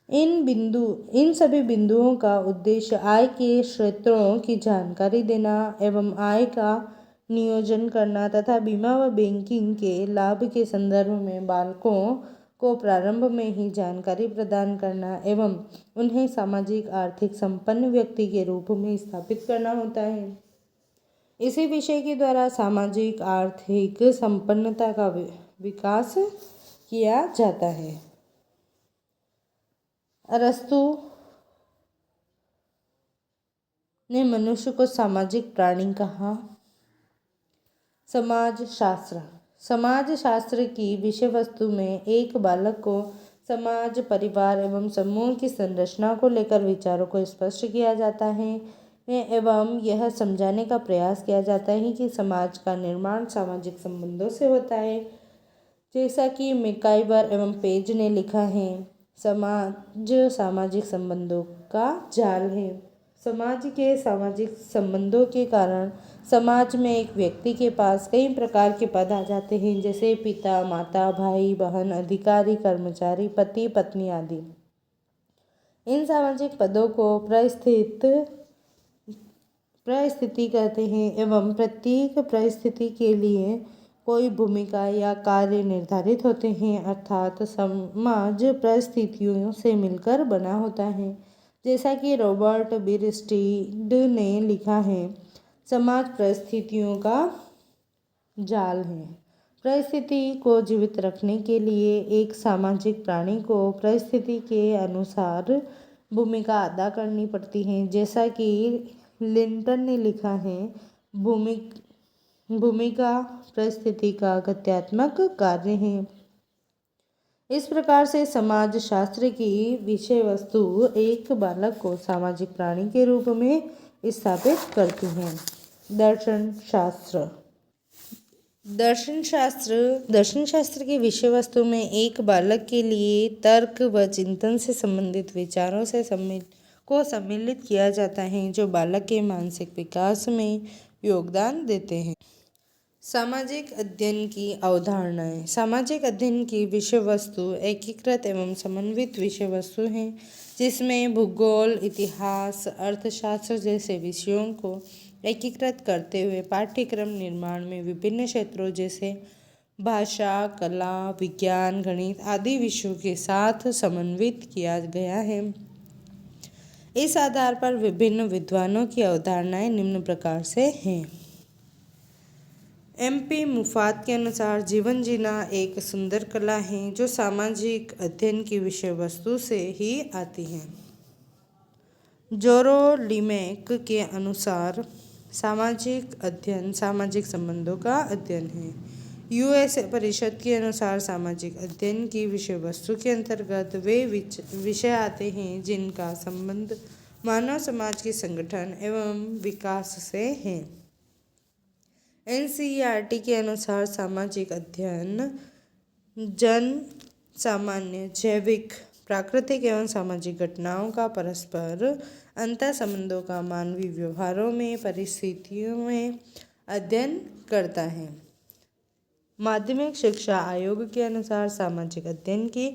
इन सभी बिंदुओं का उद्देश्य आय के स्रोतों की जानकारी देना एवं आय का नियोजन करना तथा बीमा व बैंकिंग के लाभ के संदर्भ में बालकों को प्रारंभ में ही जानकारी प्रदान करना एवं उन्हें सामाजिक आर्थिक संपन्न व्यक्ति के रूप में स्थापित करना होता है। इसी विषय के द्वारा सामाजिक आर्थिक संपन्नता का विकास किया जाता है। अरस्तु ने मनुष्य को सामाजिक प्राणी कहा। समाजशास्त्र। समाजशास्त्र की विषय वस्तु में एक बालक को समाज, परिवार एवं समूह की संरचना को लेकर विचारों को स्पष्ट किया जाता है एवं यह समझाने का प्रयास किया जाता है कि समाज का निर्माण सामाजिक संबंधों से होता है। जैसा कि मैकाइवर एवं पेज ने लिखा है, समाज सामाजिक संबंधों का जाल है। समाज के सामाजिक संबंधों के कारण समाज में एक व्यक्ति के पास कई प्रकार के पद आ जाते हैं, जैसे पिता, माता, भाई, बहन, अधिकारी, कर्मचारी, पति, पत्नी आदि। इन सामाजिक पदों को परिस्थिति कहते हैं एवं प्रत्येक परिस्थिति के लिए कोई भूमिका या कार्य निर्धारित होते हैं, अर्थात समाज परिस्थितियों से मिलकर बना होता है। जैसा कि रॉबर्ट बिरस्टीड ने लिखा है, समाज परिस्थितियों का जाल है। परिस्थिति को जीवित रखने के लिए एक सामाजिक प्राणी को परिस्थिति के अनुसार भूमिका अदा करनी पड़ती है। जैसा कि लिंटन ने लिखा है, भूमिका परिस्थिति का गत्यात्मक कार्य है। इस प्रकार से समाज शास्त्र की विषय वस्तु एक बालक को सामाजिक प्राणी के रूप में स्थापित करती है। दर्शन शास्त्र। दर्शन शास्त्र की विषय वस्तु में एक बालक के लिए तर्क व चिंतन से संबंधित विचारों से सम्मिलित किया जाता है, जो बालक के मानसिक विकास में योगदान देते हैं। सामाजिक अध्ययन की अवधारणाएं। सामाजिक अध्ययन की विषय वस्तु एकीकृत एवं समन्वित विषय वस्तु है, जिसमें भूगोल, इतिहास, अर्थशास्त्र जैसे विषयों को एकीकृत करते हुए पाठ्यक्रम निर्माण में विभिन्न क्षेत्रों जैसे भाषा, कला, विज्ञान, गणित आदि विषयों के साथ समन्वित किया गया है। इस आधार पर विभिन्न विद्वानों की अवधारणाएं निम्न प्रकार से हैं। MP मुफात के अनुसार जीवन जीना एक सुंदर कला है जो सामाजिक अध्ययन की विषय वस्तु से ही आती है। जोरो लिमेक के अनुसार सामाजिक अध्ययन सामाजिक संबंधों का अध्ययन है। USA परिषद के अनुसार सामाजिक अध्ययन की विषय वस्तु के अंतर्गत वे विषय आते हैं जिनका संबंध मानव समाज के संगठन एवं विकास से है। NCERT के अनुसार सामाजिक अध्ययन जन सामान्य, जैविक, प्राकृतिक एवं सामाजिक घटनाओं का परस्पर अंतर संबंधों का मानवीय व्यवहारों में परिस्थितियों में अध्ययन करता है। माध्यमिक शिक्षा आयोग के अनुसार सामाजिक अध्ययन की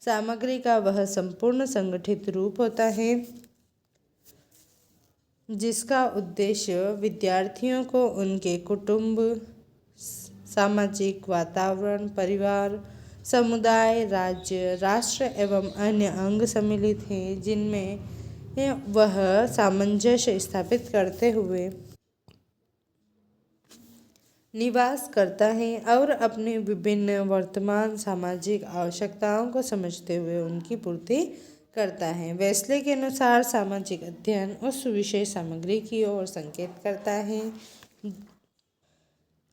सामग्री का वह संपूर्ण संगठित रूप होता है जिसका उद्देश्य विद्यार्थियों को उनके कुटुंब, सामाजिक वातावरण, परिवार, समुदाय, राज्य, राष्ट्र एवं अन्य अंग सम्मिलित हैं जिनमें वह सामंजस्य स्थापित करते हुए निवास करता है और अपने विभिन्न वर्तमान सामाजिक आवश्यकताओं को समझते हुए उनकी पूर्ति करता है। वेस्ले के अनुसार सामाजिक अध्ययन उस विशेष सामग्री की ओर संकेत करता है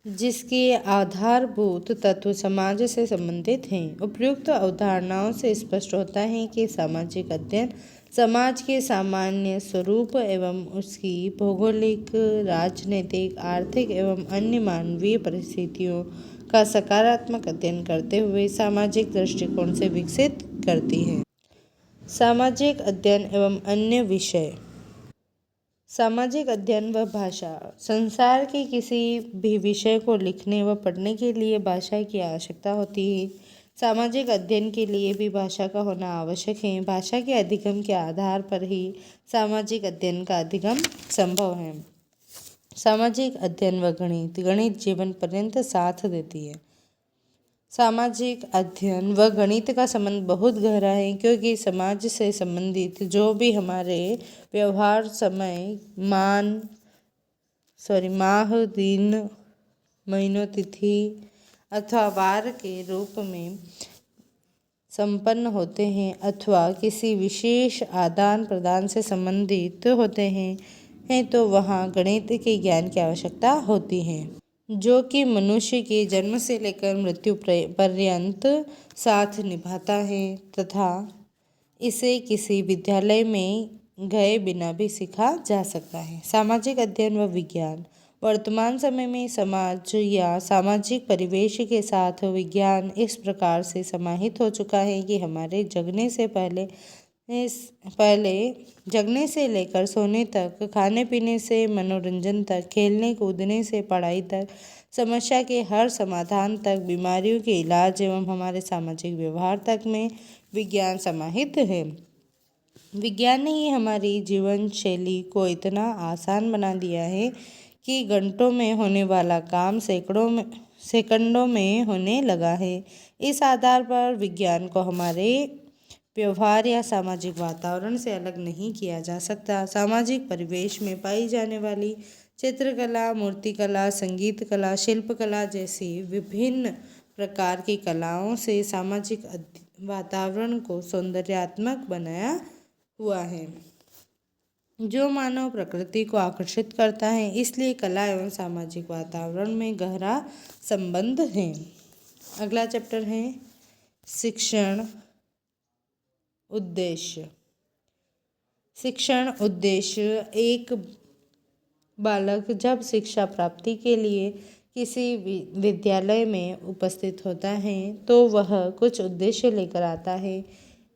जिसके आधारभूत तत्व समाज से संबंधित हैं। उपयुक्त अवधारणाओं से स्पष्ट होता है कि सामाजिक अध्ययन समाज के सामान्य स्वरूप एवं उसकी भौगोलिक, राजनीतिक, आर्थिक एवं अन्य मानवीय परिस्थितियों का सकारात्मक अध्ययन करते हुए सामाजिक दृष्टिकोण से विकसित करती है। सामाजिक अध्ययन एवं अन्य विषय। सामाजिक अध्ययन व भाषा। संसार के किसी भी विषय को लिखने व पढ़ने के लिए भाषा की आवश्यकता होती है। सामाजिक अध्ययन के लिए भी भाषा का होना आवश्यक है। भाषा के अधिगम के आधार पर ही सामाजिक अध्ययन का अधिगम संभव है। सामाजिक अध्ययन व गणित। गणित जीवन पर्यंत साथ देती है। सामाजिक अध्ययन व गणित का संबंध बहुत गहरा है, क्योंकि समाज से संबंधित जो भी हमारे व्यवहार समय माह, दिन, महीनों, तिथि अथवा वार के रूप में संपन्न होते हैं अथवा किसी विशेष आदान प्रदान से संबंधित होते हैं तो वहाँ गणित के ज्ञान की आवश्यकता होती है, जो कि मनुष्य के जन्म से लेकर मृत्यु पर्यंत साथ निभाता है तथा इसे किसी विद्यालय में गए बिना भी सीखा जा सकता है। सामाजिक अध्ययन व विज्ञान। वर्तमान समय में समाज या सामाजिक परिवेश के साथ विज्ञान इस प्रकार से समाहित हो चुका है कि हमारे जगने से लेकर सोने तक, खाने पीने से मनोरंजन तक, खेलने कूदने से पढ़ाई तक, समस्या के हर समाधान तक, बीमारियों के इलाज एवं हमारे सामाजिक व्यवहार तक में विज्ञान समाहित है। विज्ञान ने ही हमारी जीवन शैली को इतना आसान बना दिया है कि घंटों में होने वाला काम सेकंडों में होने लगा है। इस आधार पर विज्ञान को हमारे व्यवहार या सामाजिक वातावरण से अलग नहीं किया जा सकता। सामाजिक परिवेश में पाई जाने वाली चित्रकला, मूर्तिकला, संगीत कला, शिल्पकला जैसी विभिन्न प्रकार की कलाओं से सामाजिक वातावरण को सौंदर्यात्मक बनाया हुआ है, जो मानव प्रकृति को आकर्षित करता है। इसलिए कला एवं सामाजिक वातावरण में गहरा संबंध है। अगला चैप्टर है शिक्षण उद्देश्य। शिक्षण उद्देश्य। एक बालक जब शिक्षा प्राप्ति के लिए किसी विद्यालय में उपस्थित होता है तो वह कुछ उद्देश्य लेकर आता है।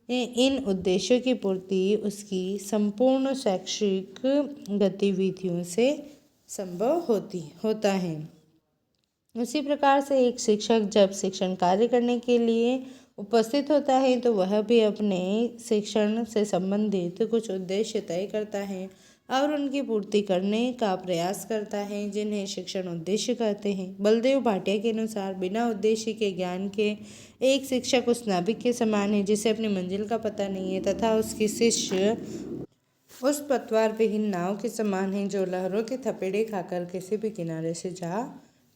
इन उद्देश्यों की पूर्ति उसकी संपूर्ण शैक्षिक गतिविधियों से संभव होता है। उसी प्रकार से एक शिक्षक जब शिक्षण कार्य करने के लिए उपस्थित होता है तो वह भी अपने शिक्षण से संबंधित कुछ उद्देश्य तय करता है और उनकी पूर्ति करने का प्रयास करता है, जिन्हें शिक्षण उद्देश्य कहते हैं। बलदेव भाटिया के अनुसार बिना उद्देश्य के ज्ञान के एक शिक्षक उस नाविक के समान है जिसे अपनी मंजिल का पता नहीं है तथा उसकी शिष्य उस पतवार विहीन नाव के समान है जो लहरों के थपेड़े खाकर किसी भी किनारे से जा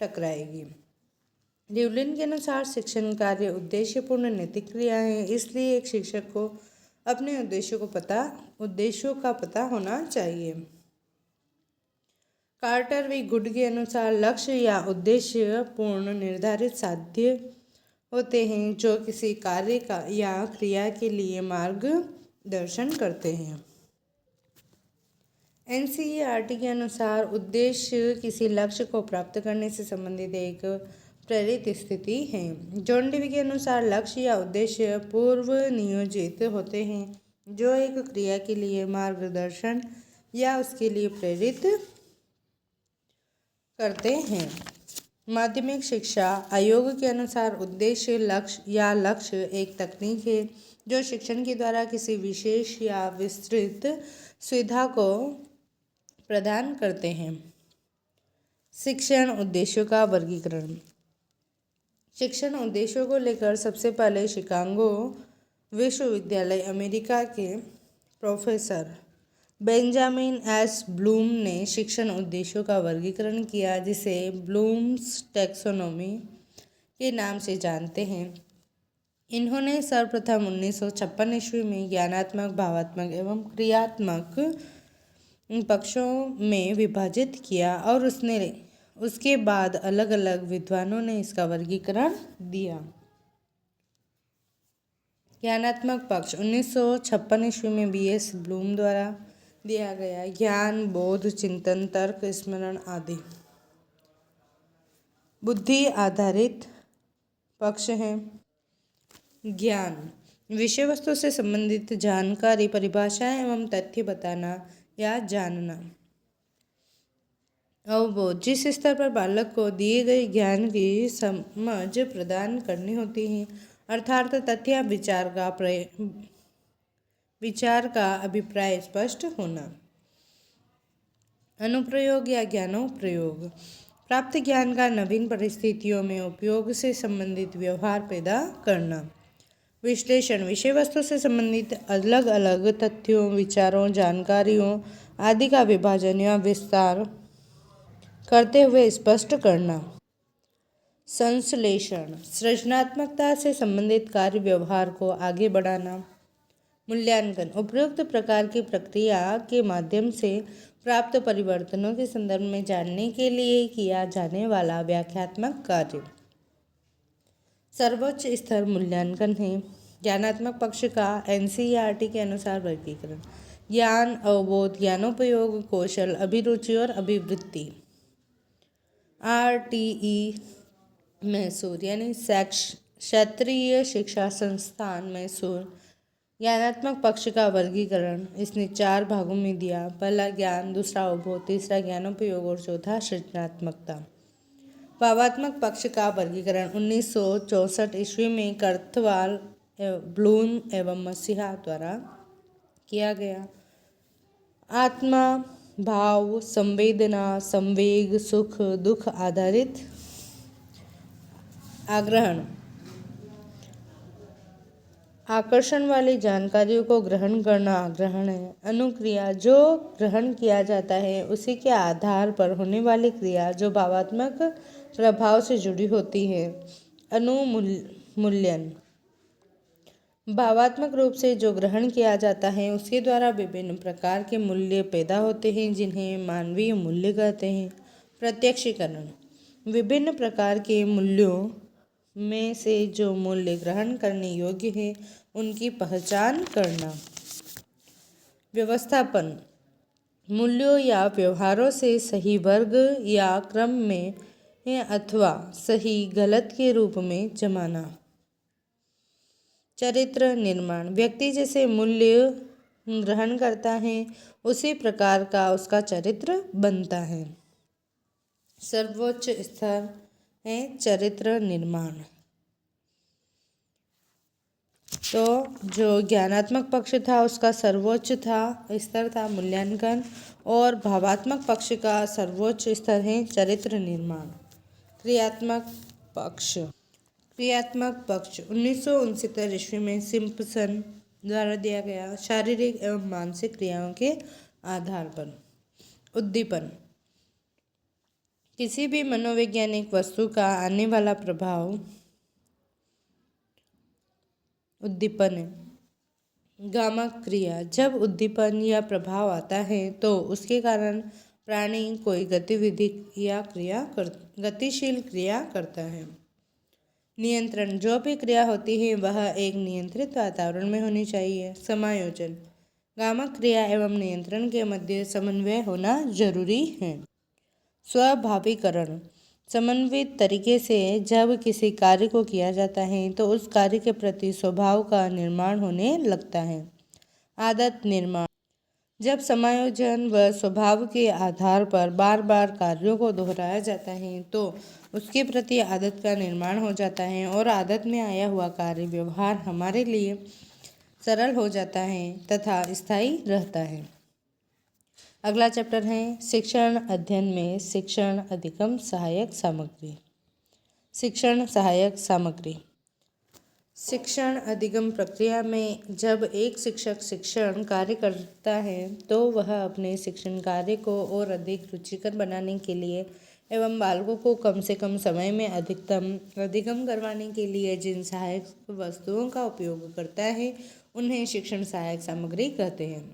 टकराएगी। ड्यूलिन के अनुसार शिक्षण कार्य उद्देश्यपूर्ण नैतिक क्रिया है, इसलिए एक शिक्षक को अपने उद्देश्यों का पता होना चाहिए। कार्टर वी गुड के अनुसार लक्ष्य या उद्देश्य पूर्ण निर्धारित साध्य होते हैं जो किसी कार्य का या क्रिया के लिए मार्गदर्शन करते हैं। एनसीईआरटी के अनुसार उद्देश्य किसी लक्ष्य को प्राप्त करने से संबंधित एक प्रेरित स्थिति है। जॉन डेवी के अनुसार लक्ष्य या उद्देश्य पूर्व नियोजित होते हैं जो एक क्रिया के लिए मार्गदर्शन या उसके लिए प्रेरित करते हैं। माध्यमिक शिक्षा आयोग के अनुसार उद्देश्य लक्ष्य एक तकनीक है जो शिक्षण के द्वारा किसी विशेष या विस्तृत सुविधा को प्रदान करते हैं। शिक्षण उद्देश्यों का वर्गीकरण। शिक्षण उद्देश्यों को लेकर सबसे पहले शिकागो विश्वविद्यालय अमेरिका के प्रोफेसर बेंजामिन एस ब्लूम ने शिक्षण उद्देश्यों का वर्गीकरण किया, जिसे ब्लूम्स टैक्सोनॉमी के नाम से जानते हैं। इन्होंने सर्वप्रथम 1956 ईस्वी में ज्ञानात्मक, भावात्मक एवं क्रियात्मक पक्षों में विभाजित किया और उसके बाद अलग अलग विद्वानों ने इसका वर्गीकरण दिया। ज्ञानात्मक पक्ष 1956 ईस्वी में B.S. ब्लूम द्वारा दिया गया। ज्ञान, बोध, चिंतन, तर्क, स्मरण आदि बुद्धि आधारित पक्ष हैं। ज्ञान विषय वस्तु से संबंधित जानकारी, परिभाषाएं एवं तथ्य बताना या जानना। अवबोध जिस स्तर पर बालक को दिए गए ज्ञान की समझ प्रदान करनी होती है, अर्थात तथ्य या विचार का अभिप्राय स्पष्ट होना। अनुप्रयोग या ज्ञानोप्रयोग प्राप्त ज्ञान का नवीन परिस्थितियों में उपयोग से संबंधित व्यवहार पैदा करना। विश्लेषण विषय वस्तु से संबंधित अलग अलग तथ्यों, विचारों, जानकारियों आदि का विभाजन या विस्तार करते हुए स्पष्ट करना। संश्लेषण सृजनात्मकता से संबंधित कार्य व्यवहार को आगे बढ़ाना। मूल्यांकन उपयुक्त प्रकार की प्रक्रिया के माध्यम से प्राप्त परिवर्तनों के संदर्भ में जानने के लिए किया जाने वाला व्याख्यात्मक कार्य। सर्वोच्च स्तर मूल्यांकन है। ज्ञानात्मक पक्ष का NCERT के अनुसार वर्गीकरण। ज्ञान, अवबोध, ज्ञानोपयोग, कौशल, अभिरुचि और अभिवृत्ति। RTE मैसूर यानी क्षेत्रीय शिक्षा संस्थान मैसूर ज्ञानात्मक पक्ष का वर्गीकरण इसने 4 भागों में दिया। पहला ज्ञान, दूसरा अवबोध, तीसरा ज्ञानोपयोग और चौथा सृजनात्मकता। भावात्मक पक्ष का वर्गीकरण 1964 ईस्वी में कर्थवाल, ब्लूम एवं मसीहा द्वारा किया गया। आत्मा, भाव, संवेदना, संवेग, सुख, दुख आधारित आग्रहण आकर्षण वाली जानकारियों को ग्रहण करना आग्रहण है। अनुक्रिया जो ग्रहण किया जाता है उसी के आधार पर होने वाली क्रिया जो भावात्मक प्रभाव से जुड़ी होती है। अनुमूल्यन भावात्मक रूप से जो ग्रहण किया जाता है उसके द्वारा विभिन्न प्रकार के मूल्य पैदा होते हैं जिन्हें मानवीय मूल्य कहते हैं। प्रत्यक्षीकरण विभिन्न प्रकार के मूल्यों में से जो मूल्य ग्रहण करने योग्य है उनकी पहचान करना। व्यवस्थापन मूल्यों या व्यवहारों से सही वर्ग या क्रम में अथवा सही गलत के रूप में जमाना। चरित्र निर्माण व्यक्ति जैसे मूल्य ग्रहण करता है उसी प्रकार का उसका चरित्र बनता है। सर्वोच्च स्तर है चरित्र निर्माण। तो जो ज्ञानात्मक पक्ष था उसका सर्वोच्च स्तर था मूल्यांकन और भावात्मक पक्ष का सर्वोच्च स्तर है चरित्र निर्माण। क्रियात्मक पक्ष 1969 ईस्वी में सिम्पसन द्वारा दिया गया। शारीरिक एवं मानसिक क्रियाओं के आधार पर उद्दीपन किसी भी मनोवैज्ञानिक वस्तु का आने वाला प्रभाव उद्दीपन है। गामक क्रिया जब उद्दीपन या प्रभाव आता है तो उसके कारण प्राणी कोई गतिविधि या गतिशील क्रिया करता है। नियंत्रण जो भी क्रिया होती है वह एक नियंत्रित वातावरण में होनी चाहिए। समायोजन गामक क्रिया एवं नियंत्रण के मध्य समन्वय होना जरूरी है। स्वाभाविकरण समन्वित तरीके से जब किसी कार्य को किया जाता है तो उस कार्य के प्रति स्वभाव का निर्माण होने लगता है। आदत निर्माण जब समायोजन व स्वभाव के आधार पर बार बार कार्यों को दोहराया जाता है तो उसके प्रति आदत का निर्माण हो जाता है और आदत में आया हुआ कार्य व्यवहार हमारे लिए सरल हो जाता है तथा स्थायी रहता है। अगला चैप्टर है शिक्षण अध्ययन में शिक्षण अधिगम सहायक सामग्री। शिक्षण सहायक सामग्री शिक्षण अधिगम प्रक्रिया में जब एक शिक्षक शिक्षण कार्य करता है तो वह अपने शिक्षण कार्य को और अधिक रुचिकर बनाने के लिए एवं बालकों को कम से कम समय में अधिगम करवाने के लिए जिन सहायक वस्तुओं का उपयोग करता है उन्हें शिक्षण सहायक सामग्री कहते हैं।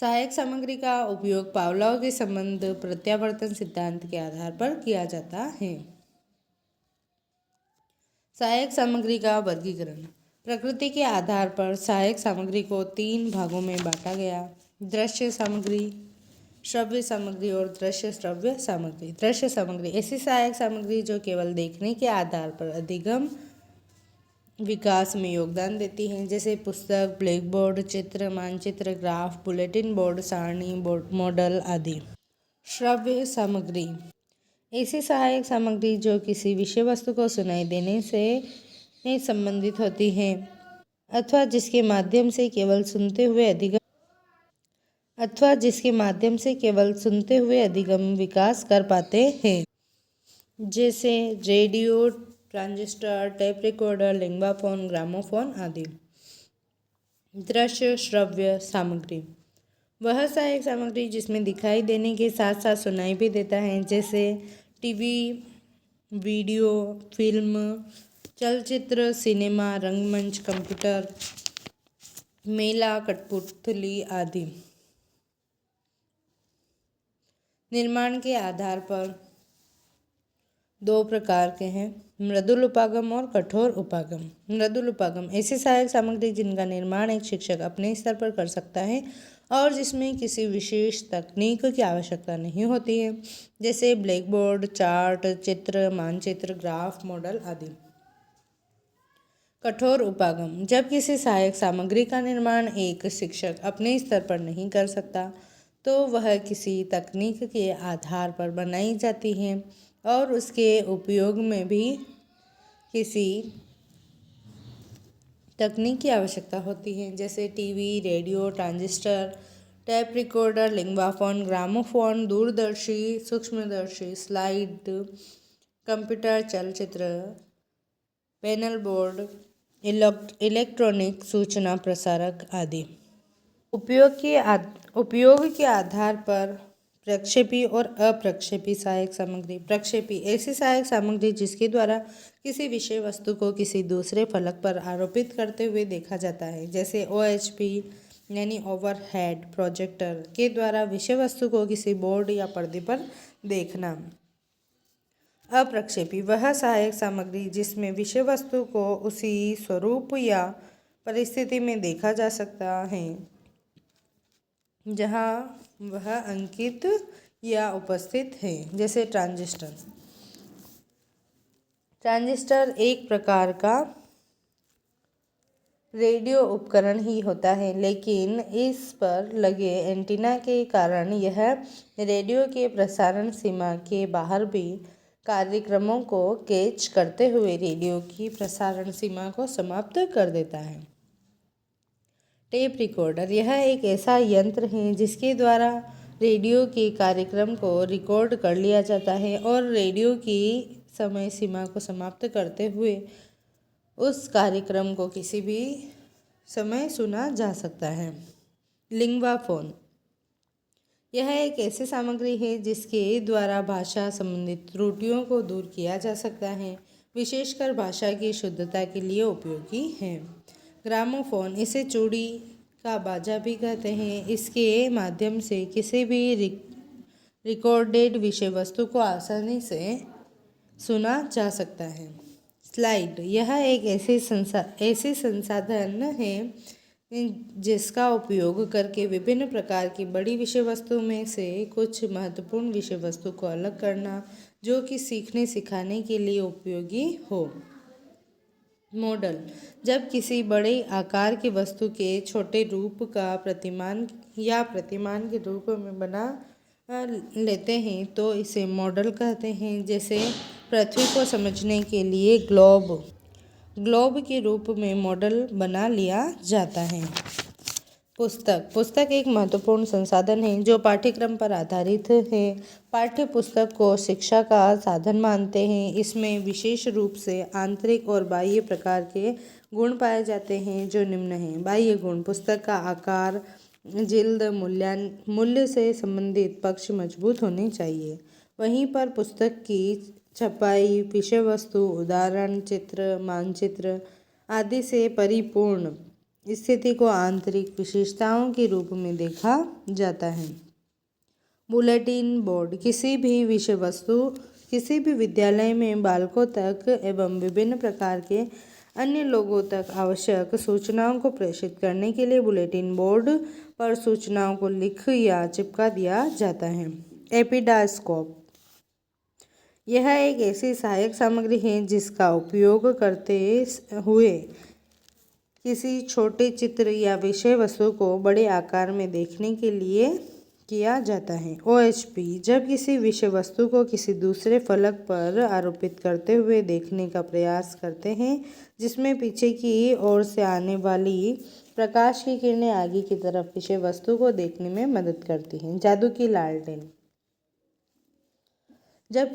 सहायक सामग्री का उपयोग पावलोव के संबंध प्रत्यावर्तन सिद्धांत के आधार पर किया जाता है। सहायक सामग्री का वर्गीकरण। प्रकृति के आधार पर सहायक सामग्री को 3 भागों में बांटा गया: दृश्य सामग्री, श्रव्य सामग्री और दृश्य श्रव्य सामग्री। दृश्य सामग्री ऐसी सहायक सामग्री जो केवल देखने के आधार पर अधिगम विकास में योगदान देती हैं, जैसे पुस्तक, ब्लैकबोर्ड, चित्र, मानचित्र, ग्राफ, बुलेटिन बोर्ड, सारणी, मॉडल आदि। श्रव्य सामग्री ऐसी सहायक सामग्री जो किसी विषय वस्तु को सुनाई देने से संबंधित होती है अथवा जिसके माध्यम से केवल सुनते हुए अधिगम विकास कर पाते हैं, जैसे radio, transistor, tape recorder, lingua phone, gramophone आदि। दृश्य श्रव्य सामग्री वह सहायक सामग्री जिसमें दिखाई देने के साथ साथ सुनाई भी देता है, जैसे टीवी, वीडियो, फिल्म, चलचित्र, सिनेमा, रंगमंच, कंप्यूटर, मेला, कठपुतली आदि। निर्माण के आधार पर 2 प्रकार के हैं: मृदुल उपागम और कठोर उपागम। मृदुल उपागम ऐसी सहायक सामग्री जिनका निर्माण एक शिक्षक अपने स्तर पर कर सकता है और जिसमें किसी विशेष तकनीक की आवश्यकता नहीं होती है, जैसे ब्लैकबोर्ड, चार्ट, चित्र, मानचित्र, ग्राफ, मॉडल आदि। कठोर उपागम जब किसी सहायक सामग्री का निर्माण एक शिक्षक अपने स्तर पर नहीं कर सकता तो वह किसी तकनीक के आधार पर बनाई जाती है और उसके उपयोग में भी किसी तकनीक की आवश्यकता होती है, जैसे TV, radio, transistor, tape recorder, lingua phone, gramophone, दूरदर्शी, सूक्ष्मदर्शी, स्लाइड, कंप्यूटर, चलचित्र, पैनल बोर्ड, इलेक्ट्रॉनिक सूचना प्रसारक आदि। उपयोग के आधार पर प्रक्षेपी और अप्रक्षेपी सहायक सामग्री। प्रक्षेपी ऐसी सहायक सामग्री जिसके द्वारा किसी विषय वस्तु को किसी दूसरे फलक पर आरोपित करते हुए देखा जाता है, जैसे OHP यानी ओवरहेड प्रोजेक्टर के द्वारा विषय वस्तु को किसी बोर्ड या पर्दे पर देखना। अप्रक्षेपी वह सहायक सामग्री जिसमें विषय वस्तु को उसी स्वरूप या परिस्थिति में देखा जा सकता है जहाँ वह अंकित या उपस्थित है, जैसे ट्रांजिस्टर। ट्रांजिस्टर एक प्रकार का रेडियो उपकरण ही होता है, लेकिन इस पर लगे एंटीना के कारण यह रेडियो के प्रसारण सीमा के बाहर भी कार्यक्रमों को कैच करते हुए रेडियो की प्रसारण सीमा को समाप्त कर देता है। टेप रिकॉर्डर यह एक ऐसा यंत्र है जिसके द्वारा रेडियो के कार्यक्रम को रिकॉर्ड कर लिया जाता है और रेडियो की समय सीमा को समाप्त करते हुए उस कार्यक्रम को किसी भी समय सुना जा सकता है। लिंग्वा फोन यह एक ऐसी सामग्री है जिसके द्वारा भाषा संबंधित त्रुटियों को दूर किया जा सकता है, विशेषकर भाषा की शुद्धता के लिए उपयोगी है। ग्रामोफोन इसे चूड़ी का बाजा भी कहते हैं। इसके माध्यम से किसी भी रिकॉर्डेड विषय वस्तु को आसानी से सुना जा सकता है। स्लाइड यह एक ऐसी संसाधन है जिसका उपयोग करके विभिन्न प्रकार की बड़ी विषय वस्तु में से कुछ महत्वपूर्ण विषय वस्तु को अलग करना जो कि सीखने सिखाने के लिए उपयोगी हो। मॉडल जब किसी बड़े आकार की वस्तु के छोटे रूप का प्रतिमान के रूप में बना लेते हैं तो इसे मॉडल कहते हैं। जैसे पृथ्वी को समझने के लिए ग्लोब के रूप में मॉडल बना लिया जाता है। पुस्तक एक महत्वपूर्ण संसाधन है जो पाठ्यक्रम पर आधारित है। पाठ्य पुस्तक को शिक्षा का साधन मानते हैं। इसमें विशेष रूप से आंतरिक और बाह्य प्रकार के गुण पाए जाते हैं जो निम्न हैं। बाह्य गुण पुस्तक का आकार, जिल्द, मूल्य से संबंधित पक्ष मजबूत होने चाहिए। वहीं पर पुस्तक की छपाई, विषय वस्तु, उदाहरण, चित्र, मानचित्र आदि से परिपूर्ण स्थिति को आंतरिक विशेषताओं के रूप में देखा जाता है। बुलेटिन बोर्ड किसी भी विद्यालय में बालकों तक एवं विभिन्न प्रकार के अन्य लोगों तक आवश्यक सूचनाओं को प्रेषित करने के लिए बुलेटिन बोर्ड पर सूचनाओं को लिख या चिपका दिया जाता है। एपिडास्कोप यह एक ऐसी सहायक सामग्री है जिसका उपयोग करते हुए किसी छोटे चित्र या विषय वस्तु को बड़े आकार में देखने के लिए किया जाता है। OHP जब किसी विषय वस्तु को किसी दूसरे फलक पर आरोपित करते हुए देखने का प्रयास करते हैं जिसमें पीछे की ओर से आने वाली प्रकाश की किरणें आगे की तरफ विषय वस्तु को देखने में मदद करती हैं। जादू की लालटेन जब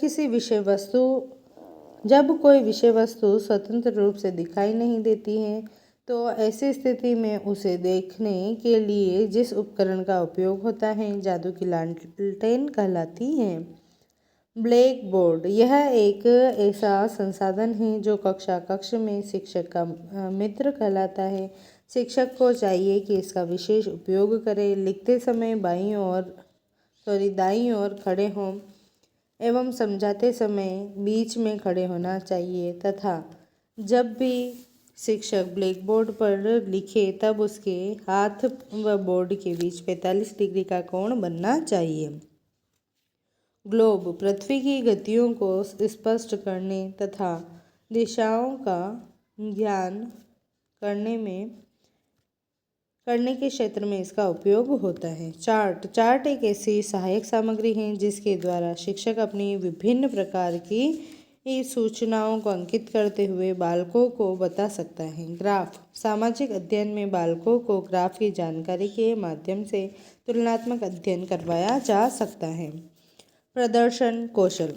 कोई विषय वस्तु स्वतंत्र रूप से दिखाई नहीं देती है तो ऐसी स्थिति में उसे देखने के लिए जिस उपकरण का उपयोग होता है जादू की लालटेन कहलाती है। ब्लैक बोर्ड यह एक ऐसा संसाधन है जो कक्ष में शिक्षक का मित्र कहलाता है। शिक्षक को चाहिए कि इसका विशेष उपयोग करे, लिखते समय दाईं ओर खड़े हों एवं समझाते समय बीच में खड़े होना चाहिए तथा जब भी शिक्षक ब्लैक बोर्ड पर लिखे तब उसके हाथ व बोर्ड के बीच 45 डिग्री का कोण बनना चाहिए। ग्लोब पृथ्वी की गतियों को स्पष्ट करने तथा दिशाओं का ज्ञान करने के क्षेत्र में इसका उपयोग होता है। चार्ट एक ऐसी सहायक सामग्री है जिसके द्वारा शिक्षक अपनी विभिन्न प्रकार की सूचनाओं को अंकित करते हुए बालकों को बता सकता है। ग्राफ सामाजिक अध्ययन में बालकों को ग्राफ की जानकारी के माध्यम से तुलनात्मक अध्ययन करवाया जा सकता है। प्रदर्शन कौशल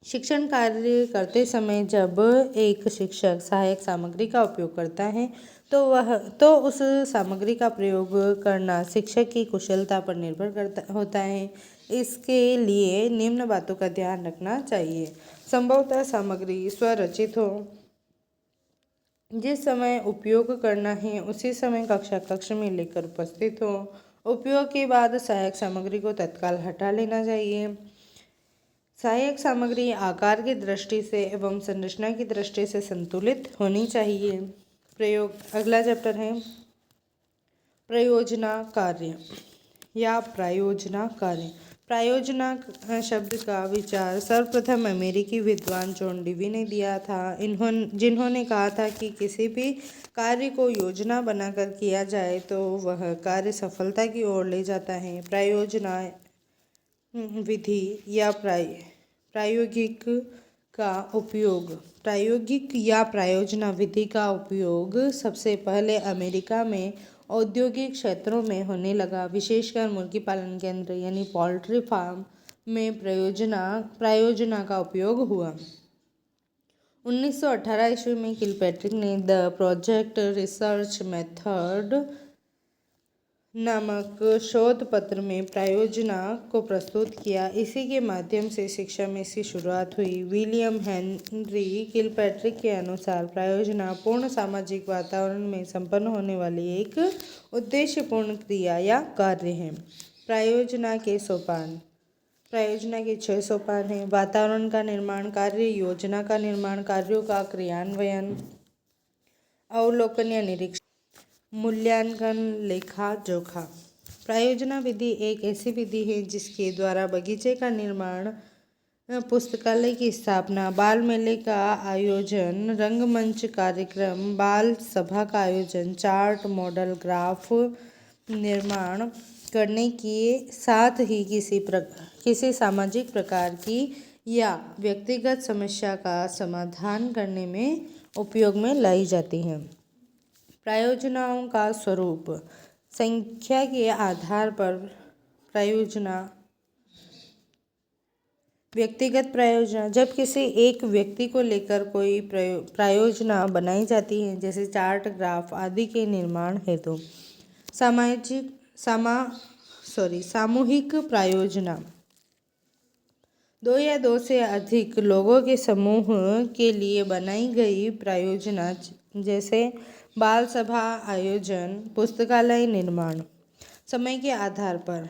शिक्षण कार्य करते समय जब एक शिक्षक सहायक सामग्री का उपयोग करता है तो उस सामग्री का प्रयोग करना शिक्षक की कुशलता पर निर्भर होता है। इसके लिए निम्न बातों का ध्यान रखना चाहिए। संभवतः सामग्री स्वरचित हो, जिस समय उपयोग करना है उसी समय कक्ष में लेकर उपस्थित हो। उपयोग के बाद सहायक सामग्री को तत्काल हटा लेना चाहिए। सहायक सामग्री आकार की दृष्टि से एवं संरचना की दृष्टि से संतुलित होनी चाहिए। प्रयोग अगला चैप्टर है प्रयोजना कार्य या प्रायोजना कार्य। प्रायोजना शब्द का विचार सर्वप्रथम अमेरिकी विद्वान जॉन डेवी ने दिया था, जिन्होंने कहा था कि किसी भी कार्य को योजना बनाकर किया जाए तो वह कार्य सफलता की ओर ले जाता है। प्रायोजना विधि या प्रायोगिक या प्रायोजना विधि का उपयोग सबसे पहले अमेरिका में औद्योगिक क्षेत्रों में होने लगा, विशेषकर मुर्गी पालन केंद्र यानी पोल्ट्री फार्म में प्रायोजना का उपयोग हुआ। 1918 ईस्वी में किलपैट्रिक ने द प्रोजेक्ट रिसर्च मेथड नामक शोध पत्र में प्रायोजना को प्रस्तुत किया। इसी के माध्यम से शिक्षा में इसकी शुरुआत हुई। विलियम हेनरी किलपैट्रिक के अनुसार प्रायोजना पूर्ण सामाजिक वातावरण में संपन्न होने वाली एक उद्देश्यपूर्ण क्रिया या कार्य है। प्रायोजना के 6 सोपान हैं। वातावरण का निर्माण कार्य, योजना का निर्माण, कार्यों का क्रियान्वयन, अवलोकन या निरीक्षण, मूल्यांकन, लेखा जोखा। प्रायोजना विधि एक ऐसी विधि है जिसके द्वारा बगीचे का निर्माण, पुस्तकालय की स्थापना, बाल मेले का आयोजन, रंगमंच कार्यक्रम, बाल सभा का आयोजन, चार्ट, मॉडल, ग्राफ निर्माण करने के साथ ही किसी सामाजिक प्रकार की या व्यक्तिगत समस्या का समाधान करने में उपयोग में लाई जाती हैं। प्रायोजनाओं का स्वरूप संख्या के आधार पर प्रायोजना। व्यक्तिगत प्रायोजना जब किसी एक व्यक्ति को लेकर कोई प्रायोजना बनाई जाती है, जैसे चार्ट, ग्राफ आदि के निर्माण हेतु। सामूहिक प्रायोजना 2 या 2 से अधिक लोगों के समूह के लिए बनाई गई प्रायोजना, जैसे बाल सभा आयोजन, पुस्तकालय निर्माण। समय के आधार पर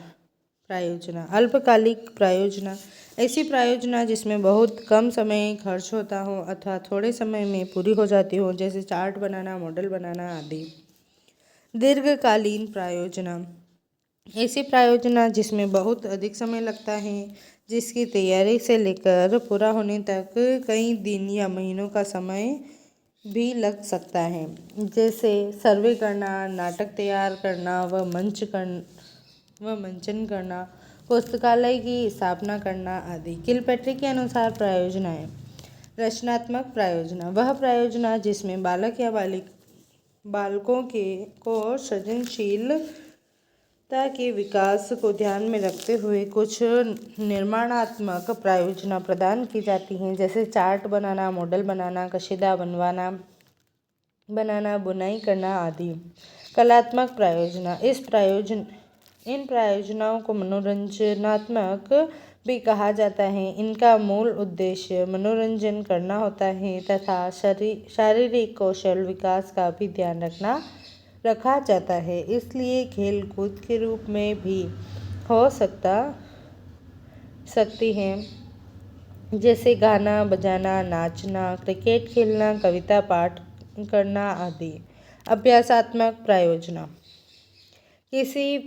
प्रायोजना। अल्पकालिक प्रायोजना ऐसी प्रायोजना जिसमें बहुत कम समय खर्च होता हो अथवा थोड़े समय में पूरी हो जाती हो, जैसे चार्ट बनाना, मॉडल बनाना आदि। दीर्घकालीन प्रायोजना ऐसी प्रायोजना जिसमें बहुत अधिक समय लगता है, जिसकी तैयारी से लेकर पूरा होने तक कई दिन या महीनों का समय भी लग सकता है, जैसे सर्वे करना, नाटक तैयार करना व मंचन करना, पुस्तकालय की स्थापना करना आदि। किलपेट्री के अनुसार प्रायोजनाएं। रचनात्मक प्रायोजना वह प्रायोजना जिसमें बालक या बालकों को सृजनशीलता के विकास को ध्यान में रखते हुए कुछ निर्माणात्मक प्रायोजना प्रदान की जाती हैं, जैसे चार्ट बनाना, मॉडल बनाना, कशीदा बनाना, बुनाई करना आदि। कलात्मक प्रायोजना इन प्रायोजनाओं को मनोरंजनात्मक भी कहा जाता है। इनका मूल उद्देश्य मनोरंजन करना होता है तथा शारीरिक कौशल विकास का भी ध्यान रखा जाता है, इसलिए खेल कूद के रूप में भी हो सकती हैं, जैसे गाना बजाना, नाचना, क्रिकेट खेलना, कविता पाठ करना आदि। अभ्यासात्मक प्रायोजना ऐसी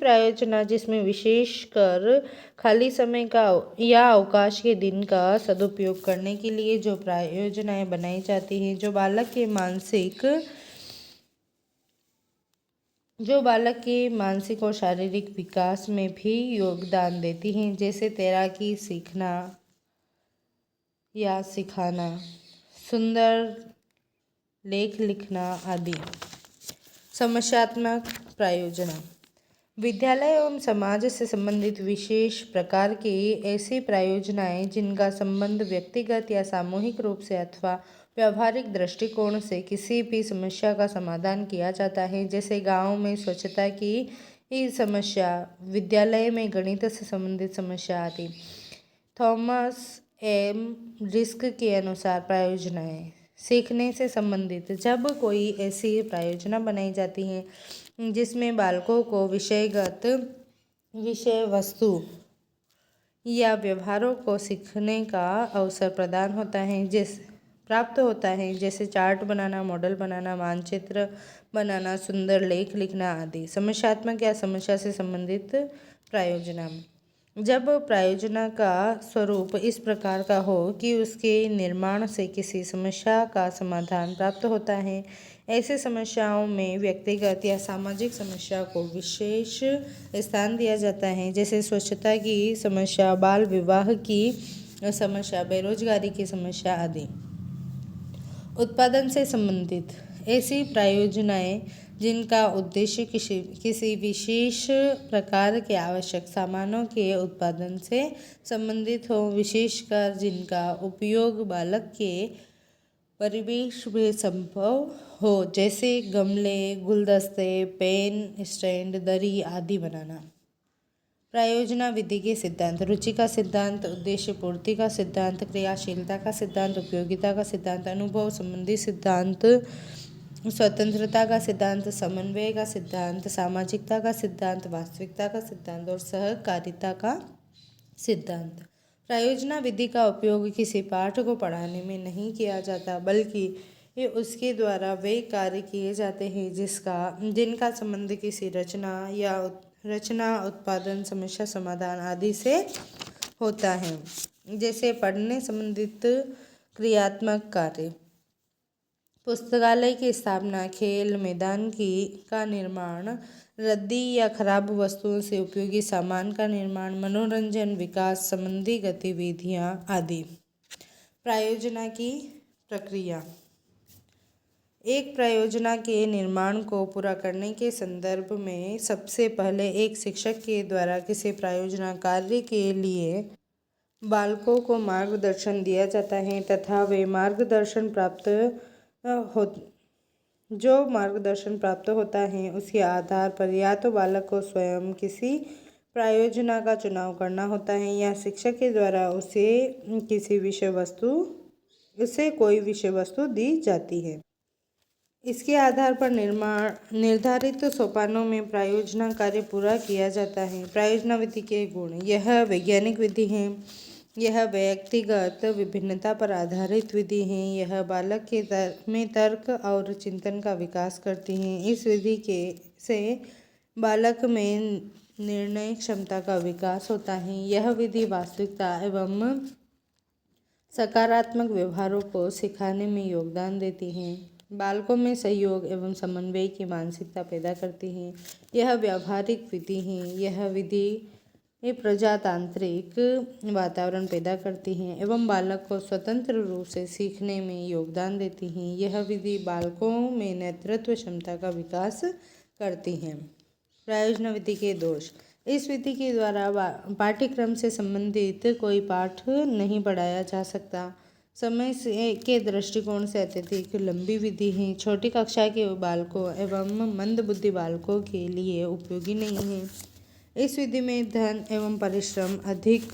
प्रायोजना जिसमें विशेषकर खाली समय का या अवकाश के दिन का सदुपयोग करने के लिए जो प्रायोजनाएं बनाई जाती हैं, जो बालक के मानसिक और शारीरिक विकास में भी योगदान देती हैं, जैसे तैराकी सीखना या सिखाना, सुंदर लेख लिखना आदि। समस्यात्मक प्रायोजना विद्यालय एवं समाज से संबंधित विशेष प्रकार की ऐसी प्रायोजनाएं जिनका संबंध व्यक्तिगत या सामूहिक रूप से अथवा व्यावहारिक दृष्टिकोण से किसी भी समस्या का समाधान किया जाता है, जैसे गांव में स्वच्छता की समस्या, विद्यालय में गणित से संबंधित समस्या आदि। थॉमस एम रिस्क के अनुसार प्रायोजनाएं सीखने से संबंधित जब कोई ऐसी प्रायोजना बनाई जाती है जिसमें बालकों को विषय वस्तु या व्यवहारों को सीखने का अवसर प्राप्त होता है, जैसे चार्ट बनाना, मॉडल बनाना, मानचित्र बनाना, सुंदर लेख लिखना आदि। समस्यात्मक या समस्या से संबंधित प्रायोजना जब प्रायोजना का स्वरूप इस प्रकार का हो कि उसके निर्माण से किसी समस्या का समाधान प्राप्त होता है। ऐसी समस्याओं में व्यक्तिगत या सामाजिक समस्या को विशेष स्थान दिया जाता है, जैसे स्वच्छता की समस्या, बाल विवाह की समस्या, बेरोजगारी की समस्या आदि। उत्पादन से संबंधित ऐसी प्रायोजनाएं जिनका उद्देश्य किसी विशेष प्रकार के आवश्यक सामानों के उत्पादन से संबंधित हो, विशेषकर जिनका उपयोग बालक के परिवेश में संभव हो, जैसे गमले, गुलदस्ते, पेन स्टैंड, दरी आदि बनाना। प्रायोजना विधि के सिद्धांत। रुचि का सिद्धांत, उद्देश्य पूर्ति का सिद्धांत, क्रियाशीलता का सिद्धांत, उपयोगिता का सिद्धांत, अनुभव संबंधी सिद्धांत, स्वतंत्रता का सिद्धांत, समन्वय का सिद्धांत, सामाजिकता का सिद्धांत, वास्तविकता का सिद्धांत और सहकारिता का सिद्धांत। प्रायोजना विधि का उपयोग किसी पाठ को पढ़ाने में नहीं किया जाता, बल्कि उसके द्वारा वे कार्य किए जाते हैं जिनका संबंध किसी रचना, उत्पादन, समस्या समाधान आदि से होता है, जैसे पढ़ने संबंधित क्रियात्मक कार्य, पुस्तकालय की स्थापना, खेल मैदान का निर्माण, रद्दी या खराब वस्तुओं से उपयोगी सामान का निर्माण, मनोरंजन विकास संबंधी गतिविधियां आदि। प्रायोजना की प्रक्रिया। एक प्रायोजना के निर्माण को पूरा करने के संदर्भ में सबसे पहले एक शिक्षक के द्वारा किसी प्रायोजना कार्य के लिए बालकों को मार्गदर्शन दिया जाता है तथा वे मार्गदर्शन प्राप्त होता है उसके आधार पर या तो बालक को स्वयं किसी प्रायोजना का चुनाव करना होता है या शिक्षक के द्वारा उसे कोई विषय वस्तु दी जाती है। इसके आधार पर निर्धारित सोपानों में प्रायोजना कार्य पूरा किया जाता है। प्रायोजना विधि के गुण। यह वैज्ञानिक विधि है। यह व्यक्तिगत विभिन्नता पर आधारित विधि है। यह बालक के में तर्क और चिंतन का विकास करती है। इस विधि से बालक में निर्णय क्षमता का विकास होता है। यह विधि वास्तविकता एवं सकारात्मक व्यवहारों को सिखाने में योगदान देती है। बालकों में सहयोग एवं समन्वय की मानसिकता पैदा करती है। यह व्यावहारिक विधि है। यह विधि प्रजातांत्रिक वातावरण पैदा करती है एवं बालक को स्वतंत्र रूप से सीखने में योगदान देती है। यह विधि बालकों में नेतृत्व क्षमता का विकास करती है। प्रायोजना विधि के दोष। इस विधि के द्वारा पाठ्यक्रम से संबंधित कोई पाठ नहीं पढ़ाया जा सकता। समय के दृष्टिकोण से अत्यधिक लंबी विधि है। छोटी कक्षा के बालकों एवं मंदबुद्धि बालकों के लिए उपयोगी नहीं है। इस विधि में धन एवं परिश्रम अधिक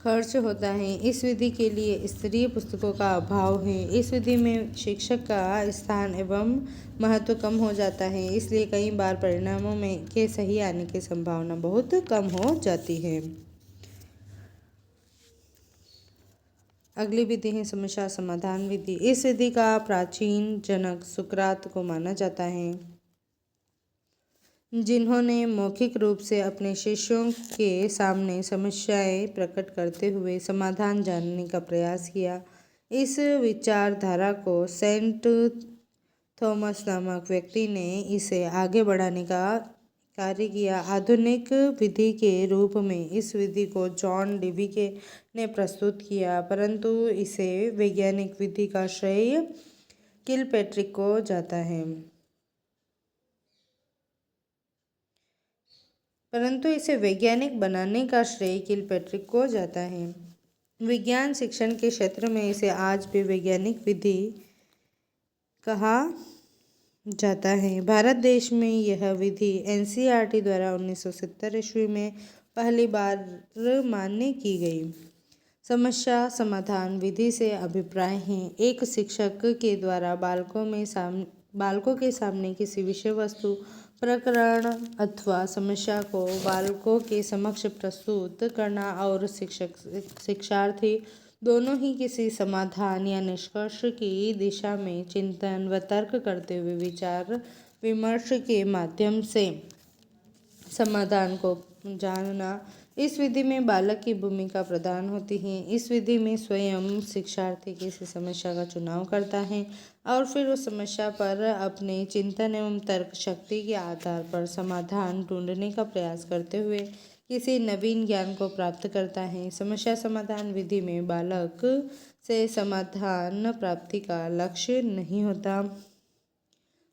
खर्च होता है। इस विधि के लिए स्तरीय पुस्तकों का अभाव है। इस विधि में शिक्षक का स्थान एवं महत्व कम हो जाता है। इसलिए कई बार परिणामों में के सही आने की संभावना बहुत कम हो जाती है। अगली विधि है समस्या समाधान विधि। इस विधि का प्राचीन जनक सुकरात को माना जाता है, जिन्होंने मौखिक रूप से अपने शिष्यों के सामने समस्याएं प्रकट करते हुए समाधान जानने का प्रयास किया। इस विचारधारा को सेंट थॉमस नामक व्यक्ति ने इसे आगे बढ़ाने का कार्य किया। आधुनिक विधि के रूप में इस विधि को जॉन डीवी ने प्रस्तुत किया, परंतु इसे वैज्ञानिक विधि का श्रेय किलपैट्रिक को जाता है। विज्ञान शिक्षण के क्षेत्र में इसे आज भी वैज्ञानिक विधि कहा जाता है। भारत देश में यह विधि एनसीईआरटी द्वारा 1970 ईस्वी में पहली बार मान्य की गई। समस्या समाधान विधि से अभिप्राय है एक शिक्षक के द्वारा बालकों के सामने किसी विषय वस्तु, प्रकरण अथवा समस्या को बालकों के समक्ष प्रस्तुत करना और शिक्षार्थी दोनों ही किसी समाधान या निष्कर्ष की दिशा में चिंतन व तर्क करते हुए विचार विमर्श के माध्यम से समाधान को जानना। इस विधि में बालक की भूमिका प्रधान होती है। इस विधि में स्वयं शिक्षार्थी किसी समस्या का चुनाव करता है और फिर उस समस्या पर अपने चिंतन एवं तर्क शक्ति के आधार पर समाधान ढूंढने का प्रयास करते हुए किसी नवीन ज्ञान को प्राप्त करता है। समस्या समाधान विधि में बालक से समाधान प्राप्ति का लक्ष्य नहीं होता,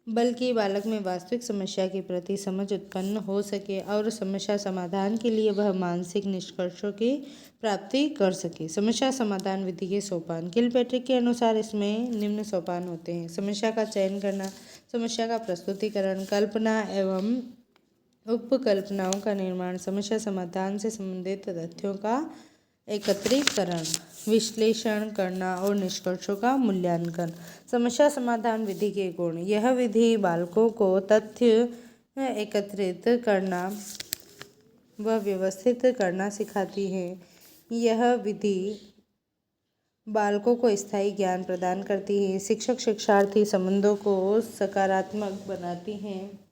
बल्कि बालक में वास्तविक समस्या के प्रति समझ उत्पन्न हो सके और समस्या समाधान के लिए वह मानसिक निष्कर्षों की प्राप्ति कर सके। समस्या समाधान विधि के सोपान। किलपैट्रिक के अनुसार इसमें निम्न सोपान होते हैं। समस्या का चयन करना, समस्या का प्रस्तुतिकरण, कल्पना एवं उपकल्पनाओं का निर्माण, समस्या समाधान से संबंधित तथ्यों का एकत्रीकरण, विश्लेषण करना और निष्कर्षों का मूल्यांकन। समस्या समाधान विधि के गुण। यह विधि बालकों को तथ्य एकत्रित करना व व्यवस्थित करना सिखाती है। यह विधि बालकों को स्थायी ज्ञान प्रदान करती है। शिक्षक शिक्षार्थी संबंधों को सकारात्मक बनाती है।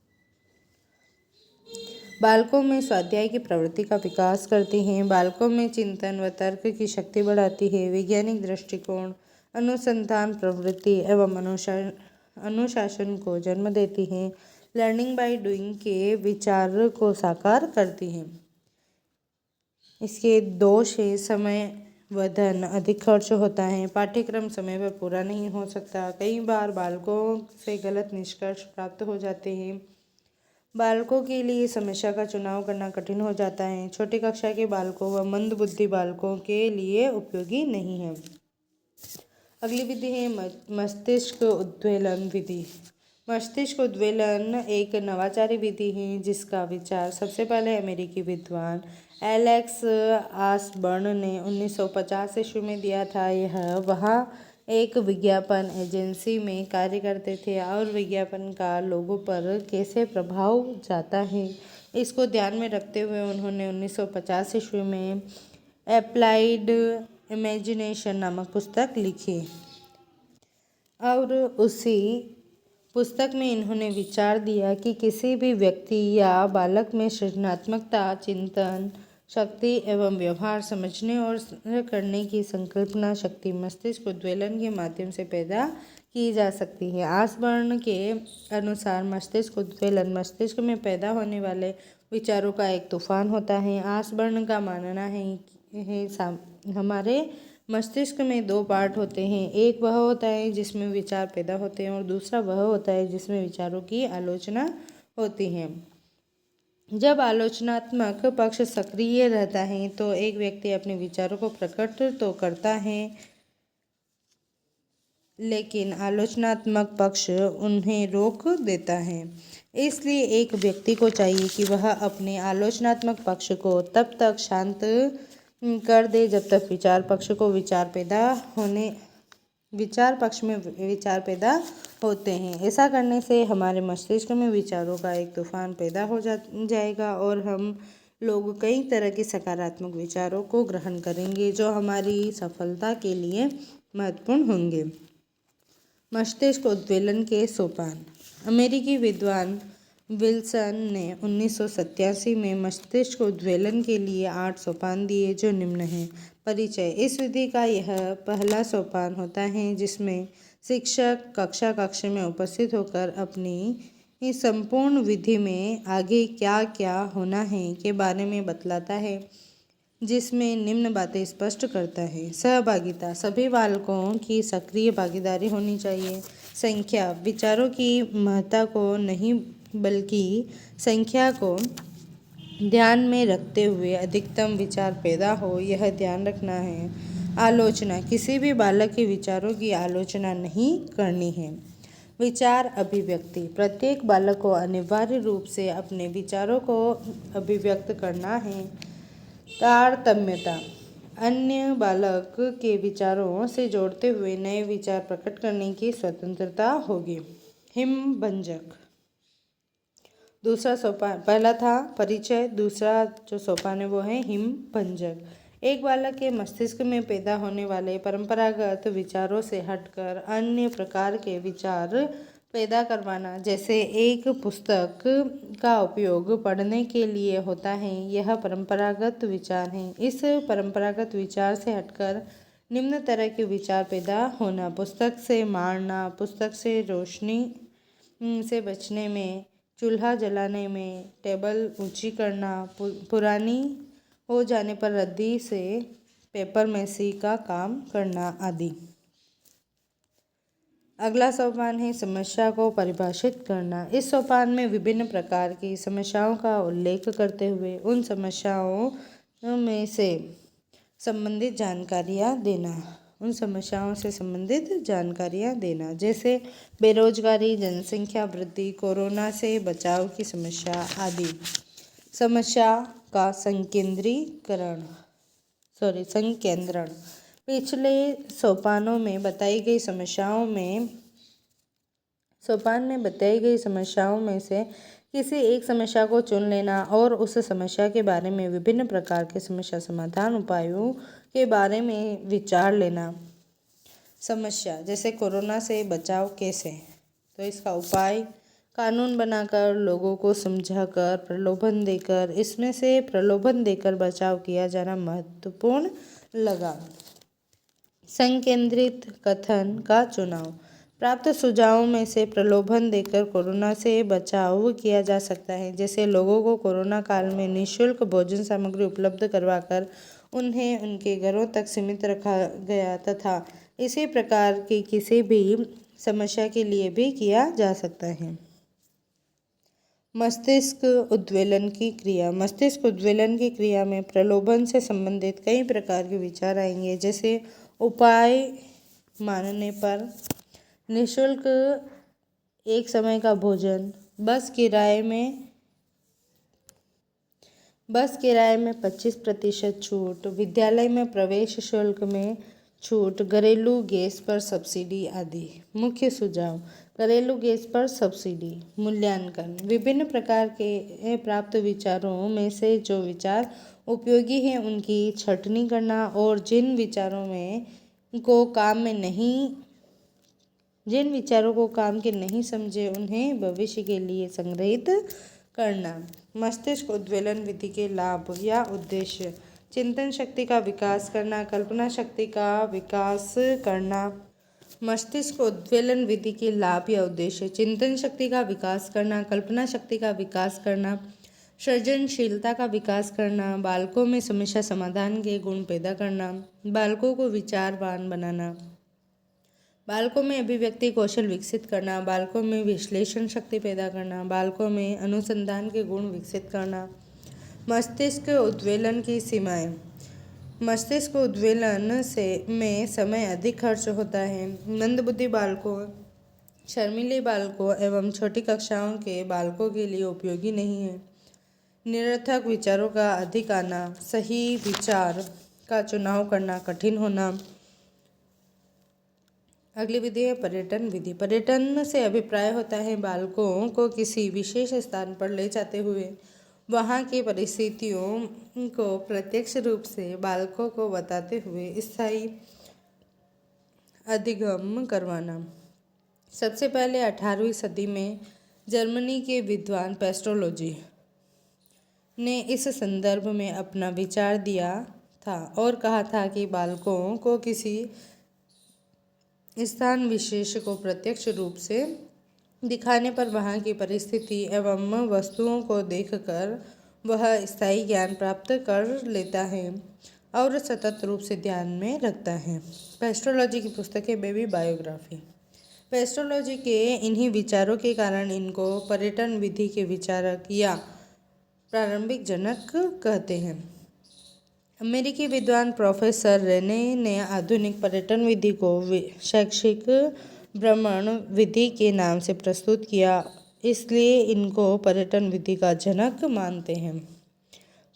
बालकों में स्वाध्याय की प्रवृत्ति का विकास करती हैं। बालकों में चिंतन व तर्क की शक्ति बढ़ाती है। वैज्ञानिक दृष्टिकोण, अनुसंधान प्रवृत्ति एवं अनुशासन को जन्म देती हैं। लर्निंग बाय डूइंग के विचार को साकार करती हैं। इसके दोष है समय व धन अधिक खर्च होता है। पाठ्यक्रम समय पर पूरा नहीं हो सकता। कई बार बालकों से गलत निष्कर्ष प्राप्त हो जाते हैं। बालकों के लिए समस्या का चुनाव करना कठिन हो जाता है। छोटी कक्षा के बालकों व मंदबुद्धि बालकों के लिए उपयोगी नहीं है। अगली विधि है मस्तिष्क उद्वेलन विधि। मस्तिष्क उद्वेलन एक नवाचारी विधि है जिसका विचार सबसे पहले अमेरिकी विद्वान एलेक्स ऑसबर्न ने 1950 ईस्वी में दिया था। यह वह एक विज्ञापन एजेंसी में कार्य करते थे और विज्ञापन का लोगों पर कैसे प्रभाव जाता है, इसको ध्यान में रखते हुए उन्होंने 1950 ईस्वी में एप्लाइड इमेजिनेशन नामक पुस्तक लिखी और उसी पुस्तक में इन्होंने विचार दिया कि किसी भी व्यक्ति या बालक में सृजनात्मकता, चिंतन शक्ति एवं व्यवहार समझने और करने की संकल्पना शक्ति मस्तिष्क उद्वेलन के माध्यम से पैदा की जा सकती है। आसबर्न के अनुसार मस्तिष्क उद्वेलन मस्तिष्क में पैदा होने वाले विचारों का एक तूफान होता है। आसबर्न का मानना है हमारे मस्तिष्क में दो पार्ट होते हैं, एक वह होता है जिसमें विचार पैदा होते हैं और दूसरा वह होता है जिसमें विचारों की आलोचना होती है। जब आलोचनात्मक पक्ष सक्रिय रहता है तो एक व्यक्ति अपने विचारों को प्रकट तो करता है, लेकिन आलोचनात्मक पक्ष उन्हें रोक देता है। इसलिए एक व्यक्ति को चाहिए कि वह अपने आलोचनात्मक पक्ष को तब तक शांत कर दे जब तक विचार पक्ष में विचार पैदा होते हैं। ऐसा करने से हमारे मस्तिष्क में विचारों का एक तूफान पैदा हो जाएगा और हम लोग कई तरह के सकारात्मक विचारों को ग्रहण करेंगे जो हमारी सफलता के लिए महत्वपूर्ण होंगे। मस्तिष्क उद्वेलन के सोपान। अमेरिकी विद्वान विल्सन ने 1987 में मस्तिष्क उद्वेलन के लिए 8 सोपान दिए जो निम्न हैं। परिचय। इस विधि का यह पहला सोपान होता है जिसमें शिक्षक कक्षा में उपस्थित होकर अपनी संपूर्ण विधि में आगे क्या क्या होना है के बारे में बतलाता है, जिसमें निम्न बातें स्पष्ट करता है। सहभागिता। सभी बालकों की सक्रिय भागीदारी होनी चाहिए। संख्या। विचारों की महत्ता को नहीं बल्कि संख्या को ध्यान में रखते हुए अधिकतम विचार पैदा हो, यह ध्यान रखना है। आलोचना। किसी भी बालक के विचारों की आलोचना नहीं करनी है। विचार अभिव्यक्ति। प्रत्येक बालक को अनिवार्य रूप से अपने विचारों को अभिव्यक्त करना है। तारतम्यता। अन्य बालक के विचारों से जोड़ते हुए नए विचार प्रकट करने की स्वतंत्रता होगी। हिमभंजक। दूसरा सोपान। पहला था परिचय, दूसरा जो सोपान है वो है हिमभंजक। एक बालक के मस्तिष्क में पैदा होने वाले परंपरागत विचारों से हटकर अन्य प्रकार के विचार पैदा करवाना, जैसे एक पुस्तक का उपयोग पढ़ने के लिए होता है, यह परंपरागत विचार है। इस परंपरागत विचार से हटकर निम्न तरह के विचार पैदा होना: पुस्तक से मारना, पुस्तक से रोशनी से बचने में, चूल्हा जलाने में, टेबल ऊंची करना, पुरानी हो जाने पर रद्दी से पेपर मैसी का काम करना आदि। अगला सोपान है समस्या को परिभाषित करना। इस सोपान में विभिन्न प्रकार की समस्याओं का उल्लेख करते हुए उन समस्याओं में से संबंधित जानकारियाँ देना, जैसे बेरोजगारी, जनसंख्या वृद्धि, कोरोना से बचाव की समस्या आदि। समस्या का संकेंद्रण। पिछले सोपान में बताई गई समस्याओं में से किसी एक समस्या को चुन लेना और उस समस्या के बारे में विभिन्न प्रकार के समस्या समाधान उपायों के बारे में विचार लेना। समस्या जैसे कोरोना से बचाव कैसे, तो इसका उपाय कानून बनाकर, लोगों को समझाकर, प्रलोभन देकर, इसमें से प्रलोभन देकर बचाव किया जाना महत्वपूर्ण लगा। संकेंद्रित कथन का चुनाव। प्राप्त सुझावों में से प्रलोभन देकर कोरोना से बचाव किया जा सकता है, जैसे लोगों को कोरोना काल में निःशुल्क भोजन सामग्री उपलब्ध करवाकर उन्हें उनके घरों तक सीमित रखा गया, तथा इसी प्रकार की किसी भी समस्या के लिए भी किया जा सकता है। मस्तिष्क उद्वेलन की क्रिया। मस्तिष्क उद्वेलन की क्रिया में प्रलोभन से संबंधित कई प्रकार के विचार आएंगे, जैसे उपाय मानने पर, निःशुल्क एक समय का भोजन, बस किराए में 25% छूट, विद्यालय में प्रवेश शुल्क में छूट, घरेलू गैस पर सब्सिडी आदि। मुख्य सुझाव: घरेलू गैस पर सब्सिडी। मूल्यांकन: विभिन्न प्रकार के प्राप्त विचारों में से जो विचार उपयोगी हैं उनकी छँटनी करना और जिन विचारों को काम के नहीं समझे उन्हें भविष्य के लिए संग्रहित करना। मस्तिष्क उद्वेलन विधि के लाभ या उद्देश्य: चिंतन शक्ति का विकास करना, कल्पना शक्ति का विकास करना। मस्तिष्क उद्वेलन विधि के लाभ या उद्देश्य: चिंतन शक्ति का विकास करना, कल्पना शक्ति का विकास करना, सृजनशीलता का विकास करना, बालकों में समस्या समाधान के गुण पैदा करना, बालकों को विचारवान बनाना, बालकों में अभिव्यक्ति कौशल विकसित करना, बालकों में विश्लेषण शक्ति पैदा करना, बालकों में अनुसंधान के गुण विकसित करना। मस्तिष्क उद्वेलन की सीमाएं: मस्तिष्क उद्वेलन में समय अधिक खर्च होता है। मंदबुद्धि बालकों, शर्मीले बालकों एवं छोटी कक्षाओं के बालकों के लिए उपयोगी नहीं है। निरर्थक विचारों का अधिक आना, सही विचार का चुनाव करना कठिन होना। अगली विधि है पर्यटन विधि। पर्यटन से अभिप्राय होता है बालकों को किसी विशेष स्थान पर ले जाते हुए वहाँ की परिस्थितियों को प्रत्यक्ष रूप से बालकों को बताते हुए स्थायी अधिगम करवाना। सबसे पहले 18वीं सदी में जर्मनी के विद्वान पेस्ट्रोलॉजी ने इस संदर्भ में अपना विचार दिया था और कहा था कि बालकों को किसी स्थान विशेष को प्रत्यक्ष रूप से दिखाने पर वहाँ की परिस्थिति एवं वस्तुओं को देखकर वह स्थायी ज्ञान प्राप्त कर लेता है और सतत रूप से ध्यान में रखता है। पेस्ट्रोलॉजी की पुस्तक है बेबी बायोग्राफी। पेस्ट्रोलॉजी के इन्हीं विचारों के कारण इनको पर्यटन विधि के विचारक या प्रारंभिक जनक कहते हैं। अमेरिकी विद्वान प्रोफेसर रेने ने आधुनिक पर्यटन विधि को शैक्षिक भ्रमण विधि के नाम से प्रस्तुत किया, इसलिए इनको पर्यटन विधि का जनक मानते हैं।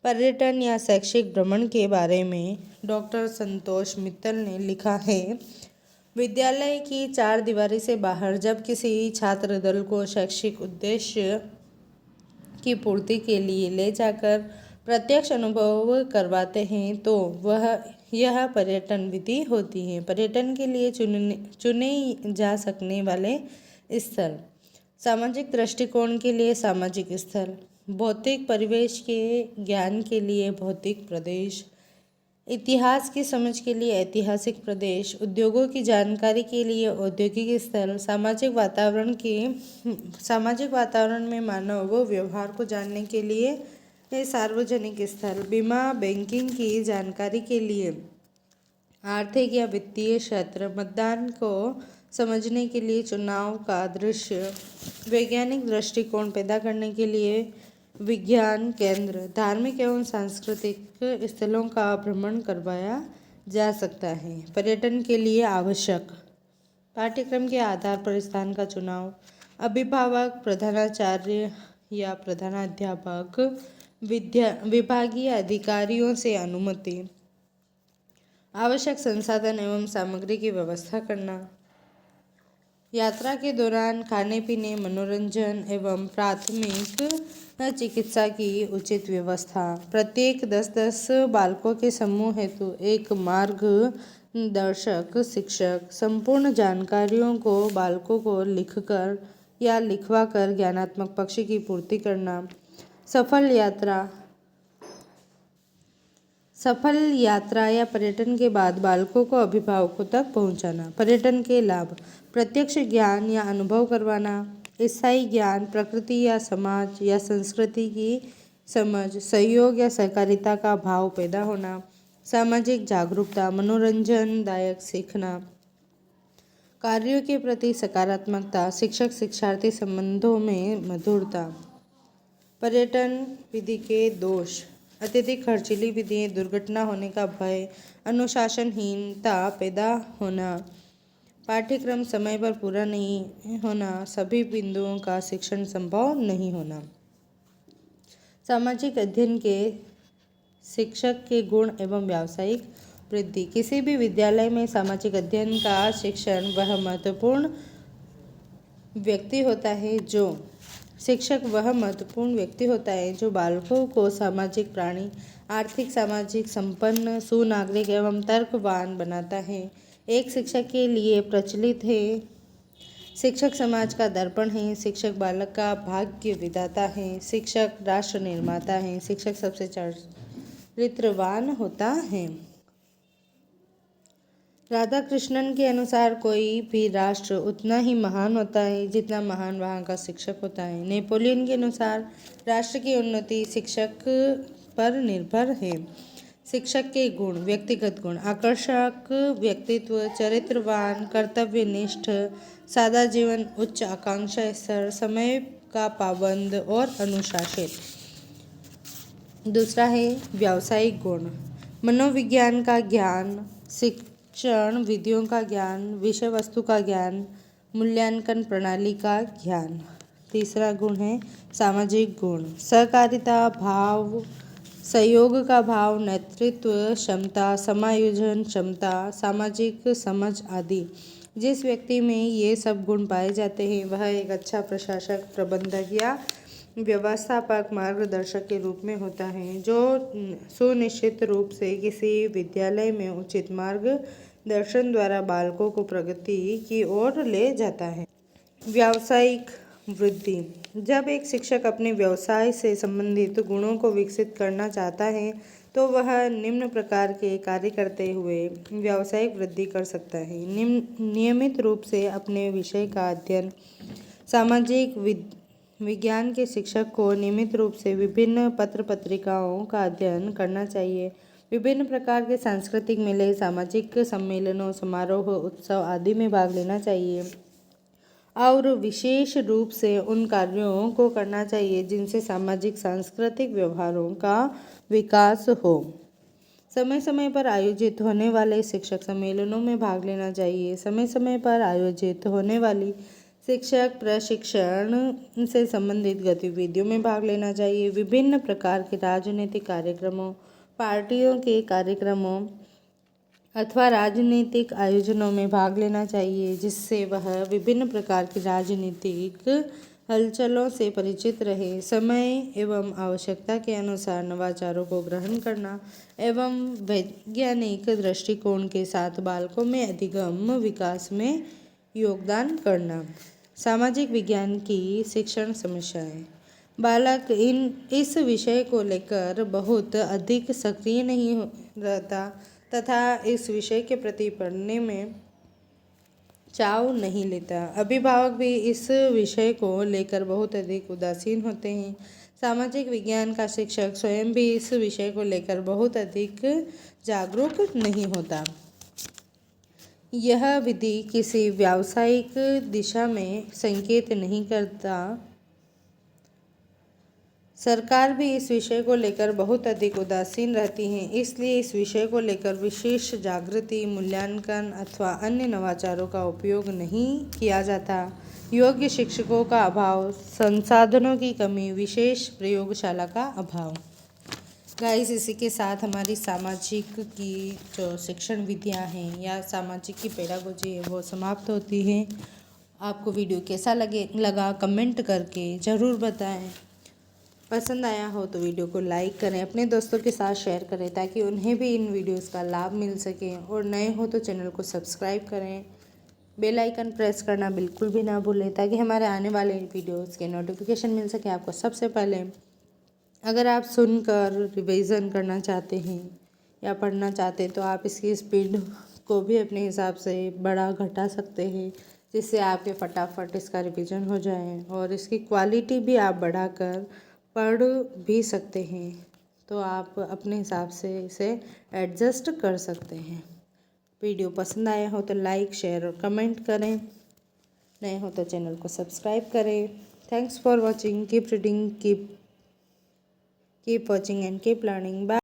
पर्यटन या शैक्षिक भ्रमण के बारे में डॉक्टर संतोष मित्तल ने लिखा है, विद्यालय की चार दीवारी से बाहर जब किसी छात्र दल को शैक्षिक उद्देश्य की पूर्ति के लिए ले जाकर प्रत्यक्ष अनुभव करवाते हैं तो यह पर्यटन विधि होती है। पर्यटन के लिए चुने जा सकने वाले स्थल: सामाजिक दृष्टिकोण के लिए सामाजिक स्थल, भौतिक परिवेश के ज्ञान के लिए भौतिक प्रदेश, इतिहास की समझ के लिए ऐतिहासिक प्रदेश, उद्योगों की जानकारी के लिए औद्योगिक स्थल, सामाजिक वातावरण में मानव व्यवहार को जानने के लिए सार्वजनिक स्थल, बीमा बैंकिंग की जानकारी के लिए आर्थिक या वित्तीय क्षेत्र, मतदान को समझने के लिए चुनाव का दृश्य, वैज्ञानिक दृष्टिकोण पैदा करने के लिए विज्ञान केंद्र, धार्मिक एवं सांस्कृतिक स्थलों का भ्रमण करवाया जा सकता है। पर्यटन के लिए आवश्यक पाठ्यक्रम के आधार पर स्थान का चुनाव, अभिभावक, प्रधानाचार्य या प्रधानाध्यापक, विभागीय अधिकारियों से अनुमति, आवश्यक संसाधन एवं सामग्री की व्यवस्था करना, यात्रा के दौरान खाने पीने, मनोरंजन एवं प्राथमिक चिकित्सा की उचित व्यवस्था, प्रत्येक 10-10 बालकों के समूह हेतु एक मार्गदर्शक शिक्षक, संपूर्ण जानकारियों को बालकों को लिखकर या लिखवाकर ज्ञानात्मक पक्ष की पूर्ति करना, सफल यात्रा या पर्यटन के बाद बालकों को अभिभावकों तक पहुंचाना। पर्यटन के लाभ: प्रत्यक्ष ज्ञान या अनुभव करवाना, स्थायी ज्ञान, प्रकृति या समाज या संस्कृति की समझ, सहयोग या सहकारिता का भाव पैदा होना, सामाजिक जागरूकता, मनोरंजन दायक सीखना, कार्यों के प्रति सकारात्मकता, शिक्षक शिक्षार्थी संबंधों में मधुरता। पर्यटन विधि के दोष: अत्यधिक खर्चीली विधि, दुर्घटना होने का भय, अनुशासनहीनता पैदा होना, पाठ्यक्रम समय पर पूरा नहीं होना, सभी बिंदुओं का शिक्षण संभव नहीं होना। सामाजिक अध्ययन के शिक्षक के गुण एवं व्यावसायिक वृद्धि। किसी भी विद्यालय में सामाजिक अध्ययन का शिक्षण वह महत्वपूर्ण व्यक्ति होता है जो बालकों को सामाजिक प्राणी, आर्थिक सामाजिक संपन्न, सुनागरिक एवं तर्कवान बनाता है। एक शिक्षक के लिए प्रचलित है, शिक्षक समाज का दर्पण है, शिक्षक बालक का भाग्य विधाता है, शिक्षक राष्ट्र निर्माता है, शिक्षक सबसे चरित्रवान होता है। राधा कृष्णन के अनुसार कोई भी राष्ट्र उतना ही महान होता है जितना महान वहाँ का शिक्षक होता है। नेपोलियन के अनुसार राष्ट्र की उन्नति शिक्षक पर निर्भर है। शिक्षक के गुण: व्यक्तिगत गुण, आकर्षक व्यक्तित्व, चरित्रवान, कर्तव्यनिष्ठ, सादा जीवन, उच्च आकांक्षा स्तर, समय का पाबंद और अनुशासित। दूसरा है व्यावसायिक गुण: मनोविज्ञान का ज्ञान, शिक्षण विधियों का ज्ञान, विषय वस्तु का ज्ञान, मूल्यांकन प्रणाली का ज्ञान। तीसरा गुण है सामाजिक गुण: सहकारिता भाव, सहयोग का भाव, नेतृत्व क्षमता, समायोजन क्षमता, सामाजिक समझ आदि। जिस व्यक्ति में ये सब गुण पाए जाते हैं वह एक अच्छा प्रशासक, प्रबंधक या व्यवस्थापक, मार्गदर्शक के रूप में होता है, जो सुनिश्चित रूप से किसी विद्यालय में उचित मार्गदर्शन द्वारा बालकों को प्रगति की ओर ले जाता है। व्यावसायिक वृद्धि: जब एक शिक्षक अपने व्यवसाय से संबंधित गुणों को विकसित करना चाहता है तो वह निम्न प्रकार के कार्य करते हुए व्यावसायिक वृद्धि कर सकता है। नियमित रूप से अपने विषय का अध्ययन: सामाजिक विज्ञान के शिक्षक को नियमित रूप से विभिन्न पत्र पत्रिकाओं का अध्ययन करना चाहिए। विभिन्न प्रकार के सांस्कृतिक मेले, सामाजिक सम्मेलनों, समारोह, उत्सव आदि में भाग लेना चाहिए और विशेष रूप से उन कार्यों को करना चाहिए जिनसे सामाजिक सांस्कृतिक व्यवहारों का विकास हो। समय समय पर आयोजित होने वाले शिक्षक सम्मेलनों में भाग लेना चाहिए। समय समय पर आयोजित होने वाली शिक्षक प्रशिक्षण से संबंधित गतिविधियों में भाग लेना चाहिए। विभिन्न प्रकार के राजनीतिक कार्यक्रमों, पार्टियों के कार्यक्रमों अथवा राजनीतिक आयोजनों में भाग लेना चाहिए जिससे वह विभिन्न प्रकार की राजनीतिक हलचलों से परिचित रहे। समय एवं आवश्यकता के अनुसार नवाचारों को ग्रहण करना एवं वैज्ञानिक दृष्टिकोण के साथ बालकों में अधिगम विकास में योगदान करना। सामाजिक विज्ञान की शिक्षण समस्याएं: बालक इस विषय को लेकर बहुत अधिक सक्रिय नहीं रहता तथा इस विषय के प्रति पढ़ने में चाव नहीं लेता। अभिभावक भी इस विषय को लेकर बहुत अधिक उदासीन होते हैं। सामाजिक विज्ञान का शिक्षक स्वयं भी इस विषय को लेकर बहुत अधिक जागरूक नहीं होता। यह विधि किसी व्यावसायिक दिशा में संकेत नहीं करता। सरकार भी इस विषय को लेकर बहुत अधिक उदासीन रहती है, इसलिए इस विषय को लेकर विशेष जागृति, मूल्यांकन अथवा अन्य नवाचारों का उपयोग नहीं किया जाता। योग्य शिक्षकों का अभाव, संसाधनों की कमी, विशेष प्रयोगशाला का अभाव। गाइस, इसी के साथ हमारी सामाजिक की जो शिक्षण विधियाँ हैं या सामाजिक की पेडागोजी है वो समाप्त होती है। आपको वीडियो कैसा लगा कमेंट करके ज़रूर बताएं। पसंद आया हो तो वीडियो को लाइक करें, अपने दोस्तों के साथ शेयर करें ताकि उन्हें भी इन वीडियोस का लाभ मिल सके, और नए हो तो चैनल को सब्सक्राइब करें। बेल आइकन प्रेस करना बिल्कुल भी ना भूलें ताकि हमारे आने वाले वीडियोस के नोटिफिकेशन मिल सके आपको सबसे पहले। अगर आप सुनकर रिवीजन करना चाहते हैं या पढ़ना चाहते हैं तो आप इसकी स्पीड को भी अपने हिसाब से बढ़ा घटा सकते हैं जिससे आपके फटाफट इसका रिवीजन हो जाए, और इसकी क्वालिटी भी आप बढ़ाकर पढ़ भी सकते हैं। तो आप अपने हिसाब से इसे एडजस्ट कर सकते हैं। वीडियो पसंद आया हो तो लाइक, शेयर और कमेंट करें। नए हो तो चैनल को सब्सक्राइब करें। Thanks for watching. Keep reading, keep watching and keep learning. Bye.